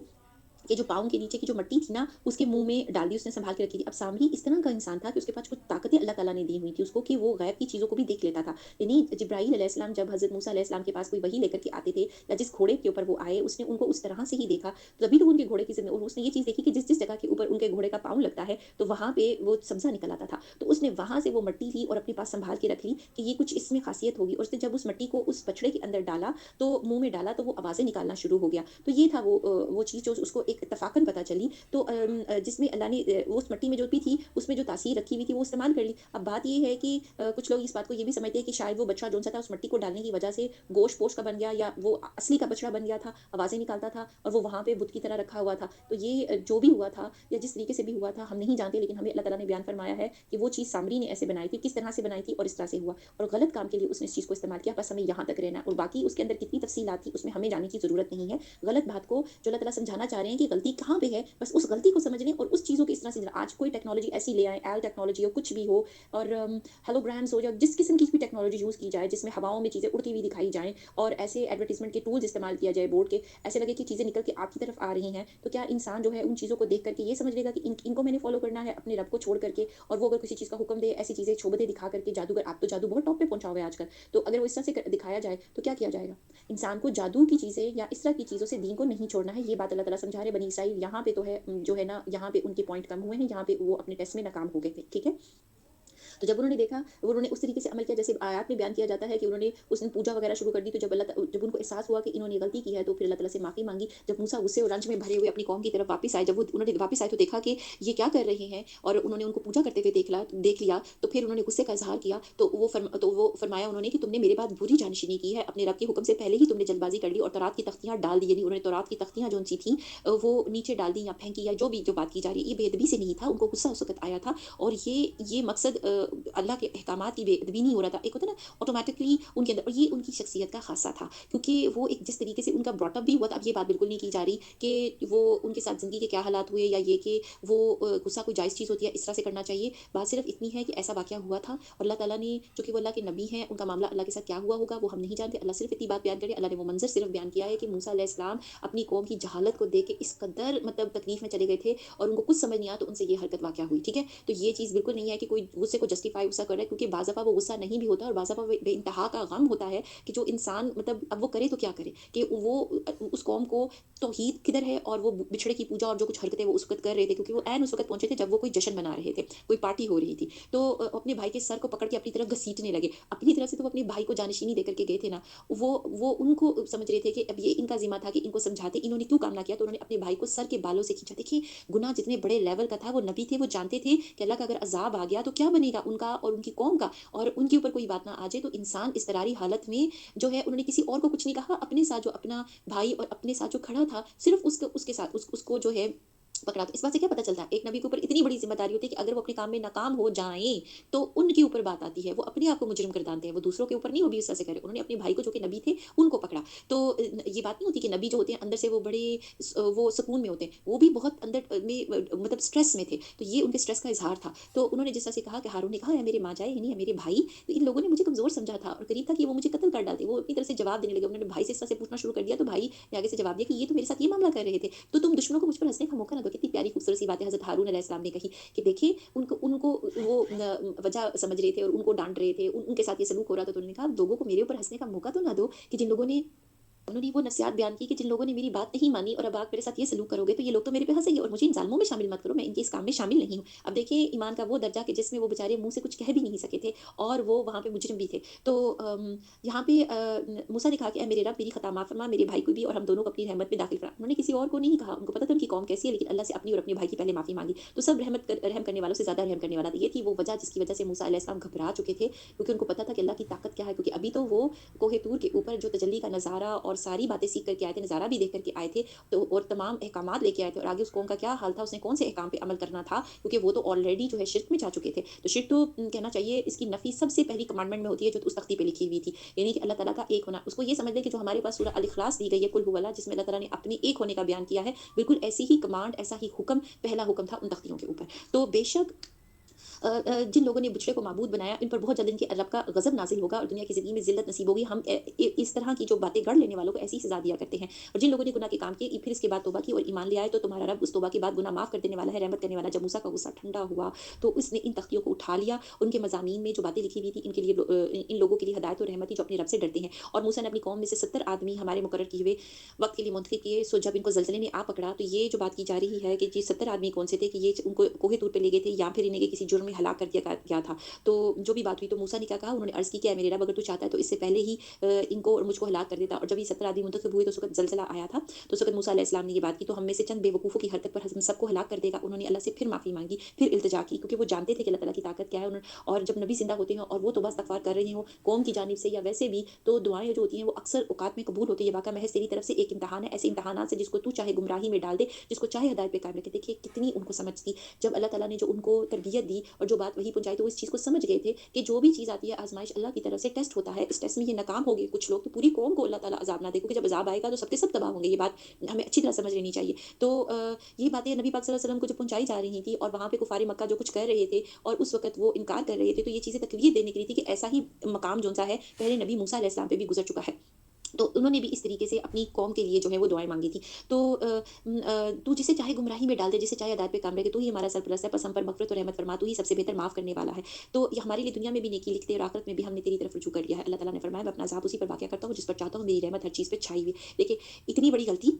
कि जो पाँव के नीचे की जो मिट्टी थी ना, उसके मुँह में डाल दी, उसने सँभाल के रखी थी। अब सामरी इस तरह का इंसान था कि उसके पास कुछ ताकतें अल्लाह ताला ने दी हुई थी उसको कि वो गैब की चीज़ों को भी देख लेता था। यानी जिब्राईल अलैहिस्सलाम जब हज़रत मूसा अलैहिस्सलाम के पास कोई वही लेकर के आते थे या जिस घोड़े के ऊपर वो आए, उसने उनको उस तरह से ही देखा, तभी तो उनके घोड़े की ज़िंद और उसने ये चीज़ देखी कि जिस-जिस जगह के ऊपर उनके घोड़े का पाँव लगता है, तो वहाँ पे वो सब्ज़ा निकल आता था। तो उसने वहाँ से वो मिट्टी ली और अपने पास सँभाल के रख ली कि ये कुछ इसमें ख़ासियत होगी और उसने जब उस मिट्टी को उस बछड़े के अंदर डाला, तो मुँह में डाला तो वो आवाज़ें निकालना शुरू हो गया। तो ये था वो चीज़ जो उसको एक इत्तफ़ाक़न पता चली। तो जिसमें अल्लाह ने उस मिट्टी में जो भी थी, उसमें जो तासीर रखी हुई थी, वो इस्तेमाल कर ली। अब बात ये है कि कुछ लोग इस बात को ये भी समझते हैं कि शायद वो बछड़ा जौन-सा था, उस मिट्टी को डालने की वजह से गोश्त-पोश्त का बन गया या वो असली का बछड़ा बन गया था, आवाज़ें निकालता था और वो वहाँ पे बुत की तरह रखा हुआ था। तो ये जो भी हुआ था या जिस तरीके से भी हुआ था, हम नहीं जानते, लेकिन हमें अल्लाह ताला ने बयान फरमाया है कि वो चीज़ सामरी ने ऐसे बनाई थी, किस तरह से बनाई थी और इस तरह से हुआ और गलत काम के लिए उसने इस चीज़ को इस्तेमाल किया। बस हमें यहाँ तक रहना है और बाकी उसके अंदर कितनी तफ़सीलात थी, उसमें हमें जाने की ज़रूरत नहीं है। गलत बात को जो अल्लाह ताला समझाना चाह रहे हैं कि गलती कहाँ पे है, बस उस गलती को समझ लें और उस चीज़ों को इस तरह से आज कोई टेक्नोलॉजी ऐसी ले आएँ, एल टेक्नोलॉजी हो, कुछ भी हो और होलोग्राम्स हो या जिस किस्म की भी टेक्नोलॉजी यूज़ की जाए, जिसमें हवाओं में चीज़ें उड़ती हुई दिखाई जाएँ और ऐसे एडवर्टाइज़मेंट के टूल्स इस्तेमाल किया जाए बोर्ड के, ऐसे लगे कि चीज़ें निकल के आपकी तरफ आ रही हैं, तो क्या इंसान जो है उन चीज़ों को देख कर के ये समझ लेगा कि इनको मैंने फ़ॉलो करना है अपने रब को छोड़ करके और वो अगर किसी चीज़ का हुक्म दे, ऐसी चीज़ें शोबतें दिखा करके जादूगर आप तो जादू बहुत टॉप पे पहुँचा हुआ है आजकल, तो अगर वो इस तरह से दिखाया जाए, तो क्या किया जाएगा? इंसान को जादू की चीज़ें या इस तरह की चीज़ों से दीन को नहीं छोड़ना है, ये बात अल्लाह ताला समझा रहे हैं बनी इसराइल यहाँ पे तो है जो है ना, यहाँ पे उनके पॉइंट कम हुए हैं, यहाँ पे वो अपने टेस्ट में नाकाम हो गए थे, ठीक है? तो जब उन्होंने देखा, उन्होंने उस तरीके से अमल किया जैसे आयत में बयान किया जाता है कि उन्होंने उस दिन पूजा वगैरह शुरू कर दी, तो जब उनको एहसास हुआ कि इन्होंने गलती की है, तो फिर अल्लाह ताला से माफ़ी माँगी। जब मूसा गुस्से और रंज में भरे हुए अपनी कौम की तरफ वापस आए, जब वो उन्होंने वापस आए तो देखा कि ये क्या कर रहे हैं और उन्होंने उनको पूजा करते हुए देख लिया, तो फिर उन्होंने गुस्से का इज़हार किया, तो वो फरमाया उन्होंने कि तुमने मेरे बाद बुरी जानशीनी की है, अपने रब के हुक्म से पहले ही तुमने जल्दबाज़ी कर ली और तौरात की तख्तियाँ डाल दी, यानी उन्होंने तौरात की तख्तियाँ जौन-सी थीं वो नीचे डाल दी या फेंकी या जो बात की जा रही है, ये बेअदबी से नहीं था, उनको गुस्सा उस वक़्त आया था और ये मकसद अल्लाह के अहकामात की बेअदबी नहीं हो रहा था। एक होता है ना ऑटोमैटिकली उनके अंदर और ये उनकी शख्सियत का ख़ासा था क्योंकि वो एक जिस तरीके से उनका ब्रॉट अप भी हुआ था, अब ये बात बिल्कुल नहीं की जा रही कि वो उनके साथ ज़िंदगी के क्या हालात हुए या ये कि वो गुस्सा कोई जायज़ चीज़ होती है, इस तरह से करना चाहिए। बात सिर्फ़ इतनी है कि ऐसा वाक़या हुआ था और अल्लाह ताला ने चूँकि वो अल्लाह के नबी हैं, उनका मामला अल्लाह के साथ क्या हुआ होगा वो हम नहीं जानते। अल्लाह सिर्फ़ इतनी बात बयान करे, अल्लाह ने वो मंज़र सिर्फ़ बयान किया है कि मूसा अलैहिस्सलाम अपनी कौम की जहालत को देख के इस कदर मतलब तकलीफ़ में चले गए थे और उनको कुछ समझ नहीं आया तो उनसे ये हरकत वाक़या हुई, ठीक है? तो ये चीज़ बिल्कुल नहीं है कि कोई गुस्से को जस्टिफ़ाई गुस्सा कर रहा है क्योंकि बाज़ दफ़ा वो गुस्सा नहीं भी होता और बाज़ दफ़ा बेइंतहा का गम होता है कि जो इंसान मतलब अब वो करे तो क्या करे? कि वो उस कौम को तौहीद किधर है और वो बिछड़े की पूजा और जो कुछ हरकतें वो उस वक़्त कर रहे थे क्योंकि वो ऐन उस वक़्त पहुँचे थे जब वो कोई जश्न मना रहे थे, कोई पार्टी हो रही थी। तो अपने भाई के सर को पकड़ के अपनी तरफ घसीटने लगे। अपनी तरफ से तो वो अपने भाई को जानशीनी देकर के गए थे ना, वो उनको समझ रहे थे कि अब ये इनका ज़िम्मा था कि इनको समझाते, इन्होंने क्यों काम ना किया? तो उन्होंने अपने भाई को सर के बालों से खींचा। देखिए, गुनाह जितने बड़े लेवल का था, वो नबी थे, वो जानते थे कि अल्लाह का अगर अज़ाब आ गया तो क्या बनेगा उनका और उनकी कौम का और उनके ऊपर कोई बात ना आ जाए, तो इंसान इज़्तिरारी हालत में जो है उन्होंने किसी और को कुछ नहीं कहा, अपने साथ जो अपना भाई और अपने साथ जो खड़ा था, सिर्फ़ उसके साथ उसको जो है पकड़ा। तो इस बात से क्या पता चलता है? एक नबी के ऊपर इतनी बड़ी ज़िम्मेदारी होती है कि अगर वो अपने काम में नाकाम हो जाएँ, तो उनके ऊपर बात आती है। वो अपने आप को मुजरिम करारते हैं, वो दूसरों के ऊपर नहीं वो भी इस तरह से करे। उन्होंने अपने भाई को जो कि नबी थे, उनको पकड़ा। तो ये बात नहीं होती कि नबी जो होते हैं अंदर से वो बड़े वो सुकून में होते हैं। वो भी बहुत अंदर में मतलब स्ट्रेस में थे। तो ये उनके स्ट्रेस का इज़हार था। तो उन्होंने जिस तरह से कहा कि हारून ने कहा, "है मेरे माँ जाए, यानी है मेरे भाई।" तो इन लोगों ने मुझे कमज़ोर समझा था और करीब था कि वो मुझे कत्ल कर डालते। वो अपनी तरफ से जवाब देने लगे। उन्होंने भाई से इस तरह से पूछना शुरू कर दिया, तो भाई ने आगे से जवाब दिया कि, "ये तो मेरे साथ ये मामला कर रहे थे, तो तुम दुश्मनों को मुझ पर हँसने का मौका ना दो।" कितनी प्यारी खूबसूरत सी बात है हज़रत हारून अलैहिस्सलाम ने कही कि देखिए उनको उनको वो वजह समझ रहे थे और उनको डाँट रहे थे, उनके साथ ये सलूक हो रहा था, तो उन्होंने कहा, "लोगों को मेरे ऊपर हँसने का मौका तो ना दो कि जिन लोगों ने" उन्होंने वो नसीहत बयान की कि जिन लोगों ने मेरी बात नहीं मानी और अब आप मेरे साथ ये सलूक करोगे तो ये लोग तो मेरे पे हँसेंगे और मुझे इन ज़ालिमों में शामिल मत करो, मैं इनके इस काम में शामिल नहीं हूँ। अब देखिए ईमान का वो दर्जा कि जिसमें वो बेचारे मुँह से कुछ कह भी नहीं सके थे और वो वहाँ पे मुजरिम भी थे। तो यहाँ पे मूसा ने कहा कि ऐ मेरे रब मेरी खता माफ़ फरमा, मेरे भाई को भी और हम दोनों को अपनी रहमत में दाखिल करा। उन्होंने किसी और को नहीं कहा, उनको पता था उनकी कौम कैसी है लेकिन अल्लाह से अपनी और अपने भाई की पहले माफ़ी माँगी। तो सब रहम करने वालों से ज़्यादा रहम करने वाला था। ये थी वो वजह जिसकी वजह से मूसा अलैहिस्सलाम घबरा चुके थे क्योंकि उनको पता था कि अल्लाह की ताकत क्या है क्योंकि अभी तो वो कोहे तूर के ऊपर जो तजल्ली का नज़ारा और सारी बातें सीख कर के आए थे, नज़ारा भी देख कर के आए थे, तो और तमाम अहकामात लेके आए थे और आगे उस कौम का क्या हाल था, उसने कौन से अहकाम पे अमल करना था, क्योंकि वो तो ऑलरेडी जो है शिर्क में जा चुके थे। तो शिर्क तो कहना चाहिए इसकी नफ़ी सबसे पहली कमांडमेंट में होती है जो उस तख्ती पे लिखी हुई थी, यानी कि अल्लाह ताला का एक होना। उसको ये समझ लें कि जो हमारे पास सूरह अल इखलास दी गई है, कुल हुवल्लाह, जिसमें अल्लाह ताला ने अपने एक होने का बयान किया है, बिल्कुल ऐसी ही कमांड, ऐसा ही हुक्म, पहला हुक्म था उन तख्तियों के ऊपर। तो बेशक जिन लोगों ने बछड़े को माबूद बनाया, इन पर बहुत जल्द इनके रब का गज़ब नाज़िल होगा और दुनिया की ज़िंदगी में ज़िल्लत नसीब होगी। हम इस तरह की जो बातें गढ़ लेने वालों को ऐसी सज़ा दिया करते हैं। और जिन लोगों ने गुनाह के काम किए, फिर इसके बाद तौबा की और ईमान ले आए, तो तुम्हारा रब उस तौबा के बाद गुनाह माफ़ कर देने वाला है, रहमत करने वाला है। जब मूसा का गुस्सा ठंडा हुआ, तो उसने इन तख्तियों को उठा लिया, उनके मज़ामीन में जो बातें लिखी हुई थी, इन लोगों के लिए हिदायत और रहमत थी जो अपने रब से डरते हैं। और मूसा ने अपनी कौम में से 70 आदमी हमारे मुकर्रर किए हुए वक़्त के लिए मुंतखब किए। सो जब इनको ज़लज़ले ने आ पकड़ा, तो ये जो बात की जा रही है कि ये 70 आदमी कौन से थे, कि ये उनको कोहे तूर पे ले गए थे या फिर इन्हें किसी जुर्म में हलाक कर दिया गया था। तो जो भी बात हुई, तो मूसा ने क्या कहा, उन्होंने अर्ज़ की कि ऐ मेरे रब, अगर तू चाहता है तो इससे पहले ही इनको और मुझको हलाक कर देता। और जब ये 70 आदमी मुंतखब हुए, तो उस वक़्त ज़लज़ला आया था। तो उस वक़्त मूसा अलैहिस्सलाम ने ये बात की, तो हम में से चंद बेवकूफ़ों की हरकत पर हम सबको हलाक कर देगा। उन्होंने अल्लाह से फिर माफ़ी माँगी, फिर इल्तिजा की, क्योंकि वो जानते थे कि अल्लाह ताला की ताकत क्या है। और जब नबी ज़िंदा होते हैं और वो तौबा इस्तग़फ़ार कर रहे हों कौम की जानिब से या वैसे भी, तो दुआएँ जो होती हैं वो अक्सर औक़ात में कबूल होती है। ये वाक़या महज़ तेरी तरफ से एक इम्तिहान है, ऐसे इम्तिहानात से जिसको तू चाहे गुमराही में डाल दे, जिसको चाहे हिदायत पे कायम रखे। देखिए कितनी उनको समझ थी। जब अल्लाह ताला ने जो उनको तरबियत दी और जो बात वही पहुँचाई, तो वो इस चीज़ को समझ गए थे कि जो भी चीज़ आती है आज़माइश अल्लाह की तरफ से, टेस्ट होता है। इस टेस्ट में ये नाकाम हो गए कुछ लोग, तो पूरी कौम को अल्लाह ताला अज़ाब ना दे, क्योंकि जब अज़ाब आएगा तो सबके सब तबाह होंगे। ये बात हमें अच्छी तरह समझ लेनी चाहिए। तो ये बातें नबी पाक सल्लल्लाहु अलैहि वसल्लम को जब पहुँचाई जा रही थी और वहाँ पे कुफ़ारे मक्का जो कुछ कर रहे थे और उस वक़्त वो इनकार कर रहे थे, तो ये चीज़ें तक़वियत देने के लिए थी कि ऐसा ही मकाम जो-सा है, पहले नबी मूसा अलैहि सलाम पे भी गुज़र चुका है। तो उन्होंने भी इस तरीके से अपनी कौम के लिए जो है वो दुआएँ माँगी थी। तो तू जिसे चाहे गुमराही में डाल दे, जिसे चाहे हिदायत पे कायम रखे, तू ही हमारा सरपरस्त है, बस हम पर मग़फ़िरत और रहमत फ़रमा, तू ही सबसे बेहतर माफ़ करने वाला है। तो ये हमारे लिए दुनिया में भी नेकी लिखते और आखिरत में भी हमने तेरी तरफ रुजू कर लिया है। अल्लाह ताला ने फरमाया, मैं अपना अज़ाब उसी पर वाक़िआ करता हूँ जिस पर चाहता हूँ, मेरी रहमत हर चीज़ पे छाई हुई है। देखिए इतनी बड़ी गलती,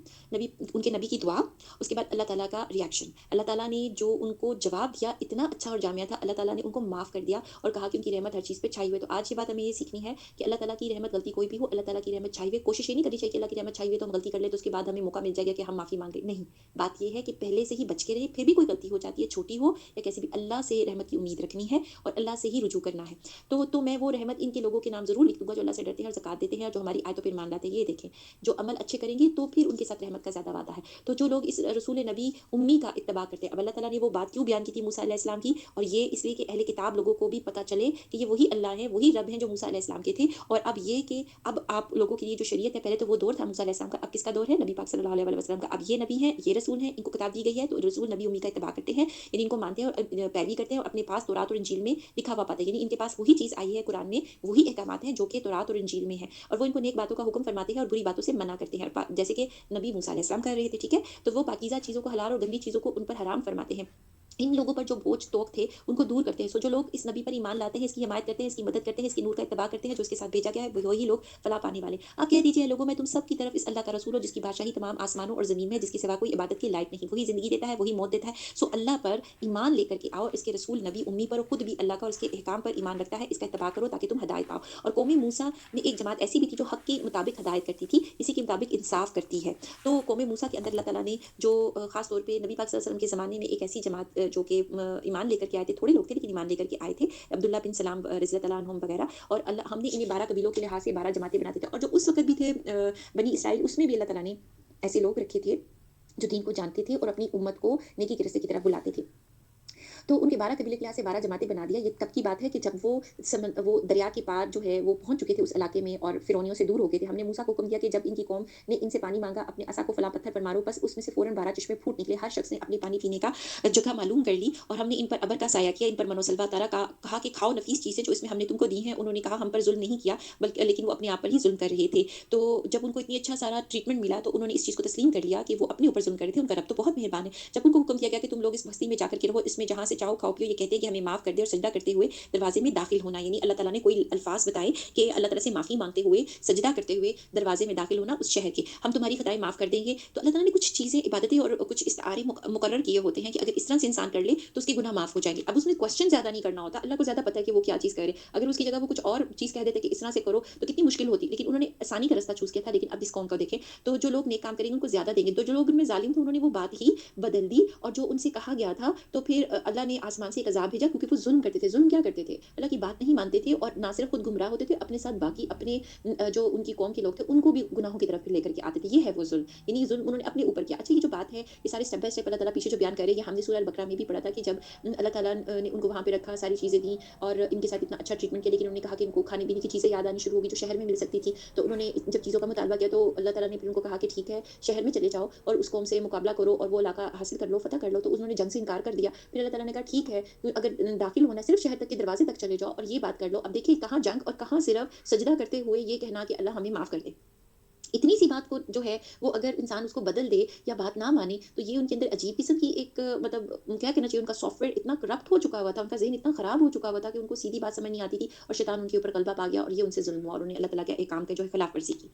उनके नबी की दुआ, उसके बाद अल्लाह ताला का रिएक्शन। अल्लाह ताला ने जो उनको जवाब दिया इतना अच्छा और जामिया था, अल्लाह ताला ने उनको माफ़ कर दिया और कहा कि उनकी रहमत हर चीज़ पे छाई हुई है। तो आज ये बात हमें ये सीखनी है कि अल्लाह ताला की रहमत, गलती कोई भी हो, अल्लाह ताला की रहमत छाई हुई है। कोशिश ये नहीं करनी चाहिए कि अल्लाह की रहमत छाई हुई है तो हम गलती कर लें, तो उसके बाद हमें मौका मिल जाएगा कि हम माफ़ी माँग लें। नहीं, बात ये है कि पहले से ही बच के रहिए, फिर भी कोई गलती हो जाती है, छोटी हो या कैसी भी, अल्लाह से रहमत की उम्मीद रखनी है और अल्लाह से ही रुजू करना है। तो मैं वो रहमत इनके लोगों के नाम ज़रूर लिख दूँगा जो अल्लाह से डरते हैं और ज़कात देते हैं और जो हमारी आयतों पे ईमान लाते हैं। ये देखें, जो अमल अच्छे करेंगे तो फिर उनके साथ रहमत का ज़्यादा वादा है। तो जो लोग इस रसूल नबी उम्मी का इत्तिबा करते हैं, अब अल्लाह ताला ने वो बात क्यों बयान की थी मूसा अलैहिस्सलाम की, और ये इसलिए कि अहले किताब लोगों को भी पता चले कि ये वही अल्लाह हैं, वही रब हैं जो मूसा अलैहिस्सलाम के थे। और अब ये कि अब आप लोगों के लिए जो शरीयत है, पहले तो वो दौर था मूसा अलैहिस्सलाम का, अब किसका दौर है? नबी पाक सल्लल्लाहु अलैहि वसल्लम का। अब ये नबी हैं, ये रसूल हैं, इनको किताब दी गई है, तो रसूल नबी उम्मी का इत्तिबा करते हैं, यानी इनको मानते हैं और पैरवी करते हैं और अपने पास तौरात और इंजील में लिखा हुआ पाते हैं। यानी इनके पास वही चीज़ आई है कुरान में, वही अहकामात हैं जो कि तौरात और इंजील में है, और वो इनको नेक बातों का हुक्म फरमाते हैं और बुरी बातों से मना करते हैं। और जैसे कि नबी मूसा अलैहिस्सलाम कर रहे थे, ठीक है? तो वो पाकीज़ा चीज़ों को हलाल और गंदी चीज़ों को उन पर हराम फरमाते हैं। इन लोगों पर जो बोझ तोक थे, उनको दूर करते हैं। सो जो लोग इस नबी पर ईमान लाते हैं, इसकी हिमायत करते हैं, इसकी मदद करते हैं, इसके नूर का इत्तिबा करते हैं, जो इसके साथ भेजा गया है, वही लोग फलाह पाने वाले। आप कह दीजिए, लोगों मैं तुम सब की तरफ इस अल्लाह का रसूल हूँ जिसकी बादशाही तमाम आसमानों और ज़मीन में है, जिसके सिवा कोई इबादत के लायक नहीं। वही ज़िंदगी देता है, वही मौत देता है। सो अल्लाह पर ईमान लेकर के आओ, इसके रसूल नबी उम्मी पर, खुद भी अल्लाह का और उसके अहकाम पर ईमान रखता है, इसका इत्तिबा करो ताकि तुम हिदायत पाओ। और कौम मूसा में एक जमात ऐसी भी थी जो हक के मुताबिक हिदायत करती थी, इसी के मुताबिक इंसाफ करती है। तो कौम मूसा के अंदर अल्लाह ताला ने जो ख़ास तौर पे नबी पाक सल्लल्लाहु अलैहि वसल्लम के ज़माने में एक ऐसी जमात जो कि ईमान लेकर के आए थे, थोड़े लोग थे लेकिन ईमान लेकर के आए थे, अब्दुल्ला बिन सलाम रज़ी अल्लाह अन्हुम वगैरह। और हमने इन्हें 12 कबीलों के लिहाज से 12 जमातें बनाते थे, और जो उस वक़्त भी थे बनी इसराइल, उसमें भी अल्लाह ताला ने ऐसे लोग रखे थे, जो दीन को जानते थे और अपनी उम्मत को नेकी के रास्ते की तरफ बुलाते थे। तो उनके 12 कबीले के यहाँ से 12 जमातें बना दिया। ये तब की बात है कि जब वो दरिया के पार जो है वो पहुँच चुके थे उस इलाके में और फ़िरौनियों से दूर हो गए थे। हमने मूसा को हुक्म दिया कि जब इनकी कौम ने इनसे पानी माँगा, अपने असा को फलाँ पत्थर पर मारो, बस उसमें से फ़ौरन 12 चश्मे फूट निकले। हर शख़्स ने अपने पानी पीने का जगह मालूम कर ली, और हमने इन पर अबर का साया किया, इन पर मनोसलवा उतारा, कहा कि खाओ नफ़ीस चीज़ें जो इसमें हमने तुमको दी हैं। उन्होंने कहा हम पर ज़ुल्म नहीं किया, बल्कि लेकिन वो अपने आप पर ही ज़ुल्म कर रहे थे। तो जब उनको इतनी अच्छा सारा ट्रीटमेंट मिला, तो उन्होंने इस चीज़ को तस्लीम कर लिया कि वो अपने ऊपर ज़ुल्म कर रहे थे, उनका रब तो बहुत मेहरबान है। जब उनको हुक्म दिया गया कि तुम लोग इस बस्ती में जाकर के रहो, इसमें जहाँ से चाहो खाओ पियो, ये कहते हैं कि हमें माफ़ कर दे, और सजदा करते हुए दरवाजे में दाखिल होना, यानी अल्लाह ताला ने कोई अल्फाज बताए कि अल्लाह ताला से माफ़ी मांगते हुए, सजदा करते हुए दरवाजे में दाखिल होना उस शहर के, हम तुम्हारी खताएं माफ़ कर देंगे। तो अल्लाह ताला ने कुछ चीज़ें, इबादतें और कुछ इस्तारे मुकर्रर किए होते हैं कि अगर इस तरह से इंसान कर ले तो उसके गुनाह माफ़ हो जाएंगे। अब उसमें क्वेश्चन ज़्यादा नहीं करना होता, अल्लाह को ज़्यादा पता है कि वो क्या चीज़ करे। अगर उसकी जगह वो कुछ और चीज़ कह देते कि इस तरह से करो, तो कितनी मुश्किल होती, लेकिन उन्होंने आसानी का रास्ता चूज़ किया था। लेकिन अब इस कौम को देखें, तो जो लोग नेक काम करेंगे उनको ज़्यादा देंगे, तो जो लोग उनमें ज़ालिम थे उन्होंने वो बात ही बदल दी, और जो उनसे कहा गया था, तो फिर अल्लाह ने आसमान से एक अज़ाब भेजा, क्योंकि वो ज़ुल्म करते थे। ज़ुल्म क्या करते थे? अल्लाह की बात नहीं मानते थे, और ना सिर्फ खुद गुमराह होते थे, अपने साथ बाकी अपने जो उनकी कौम के लोग थे उनको भी गुनाहों की तरफ लेकर के आते थे। ये है वो ज़ुल्म, यानी ज़ुल्म उन्होंने अपने ऊपर किया। अच्छा, ये जो बात है, ये सारे स्टेप बाय स्टेप अल्लाह ताला पीछे जो बयान कर रहे हैं, ये हमने सूरह अल-बकरा में भी पढ़ा था कि जब अल्लाह ताला ने उनको वहाँ पे रखा, सारी चीज़ें दी और इनके साथ इतना अच्छा ट्रीटमेंट किया, लेकिन उन्होंने कहा कि इनको खाने-पीने की चीज़ें याद आनी शुरू होगी जो शहर में मिल सकती थी। तो उन्होंने जब चीज़ों का मुतालबा किया, तो अल्लाह ताला ने फिर उनको कहा कि ठीक है, शहर में चले जाओ और उस कौम से मुकाबला करो और वो इलाका हासिल कर लो, फतह कर लो। तो उन्होंने जंग से इनकार कर दिया। फिर अल्लाह ताला ने कहा ٹھیک ہے اگر داخل ہونا ہے صرف شہر تک کے دروازے تک چلے جاؤ اور یہ بات کر لو. اب دیکھیے کہاں جنگ اور کہاں صرف سجدہ کرتے ہوئے یہ کہنا کہ اللہ ہمیں معاف کر دے. اتنی سی بات کو جو ہے وہ اگر انسان اس کو بدل دے یا بات نہ مانے تو یہ ان کے اندر عجیب قسم کی ایک مطلب کیا کہنا چاہیے ان کا سافٹ ویئر اتنا کرپٹ ہو چکا ہوا تھا، ان کا ذہن اتنا خراب ہو چکا ہوا تھا کہ ان کو سیدھی بات سمجھ نہیں آتی تھی اور شیطان ان کے اوپر غلبہ پا گیا اور یہ ان سے ظلم ہوا اور انہیں اللہ تعالیٰ کے احکام کا جو ہے خلاف ورزی کی.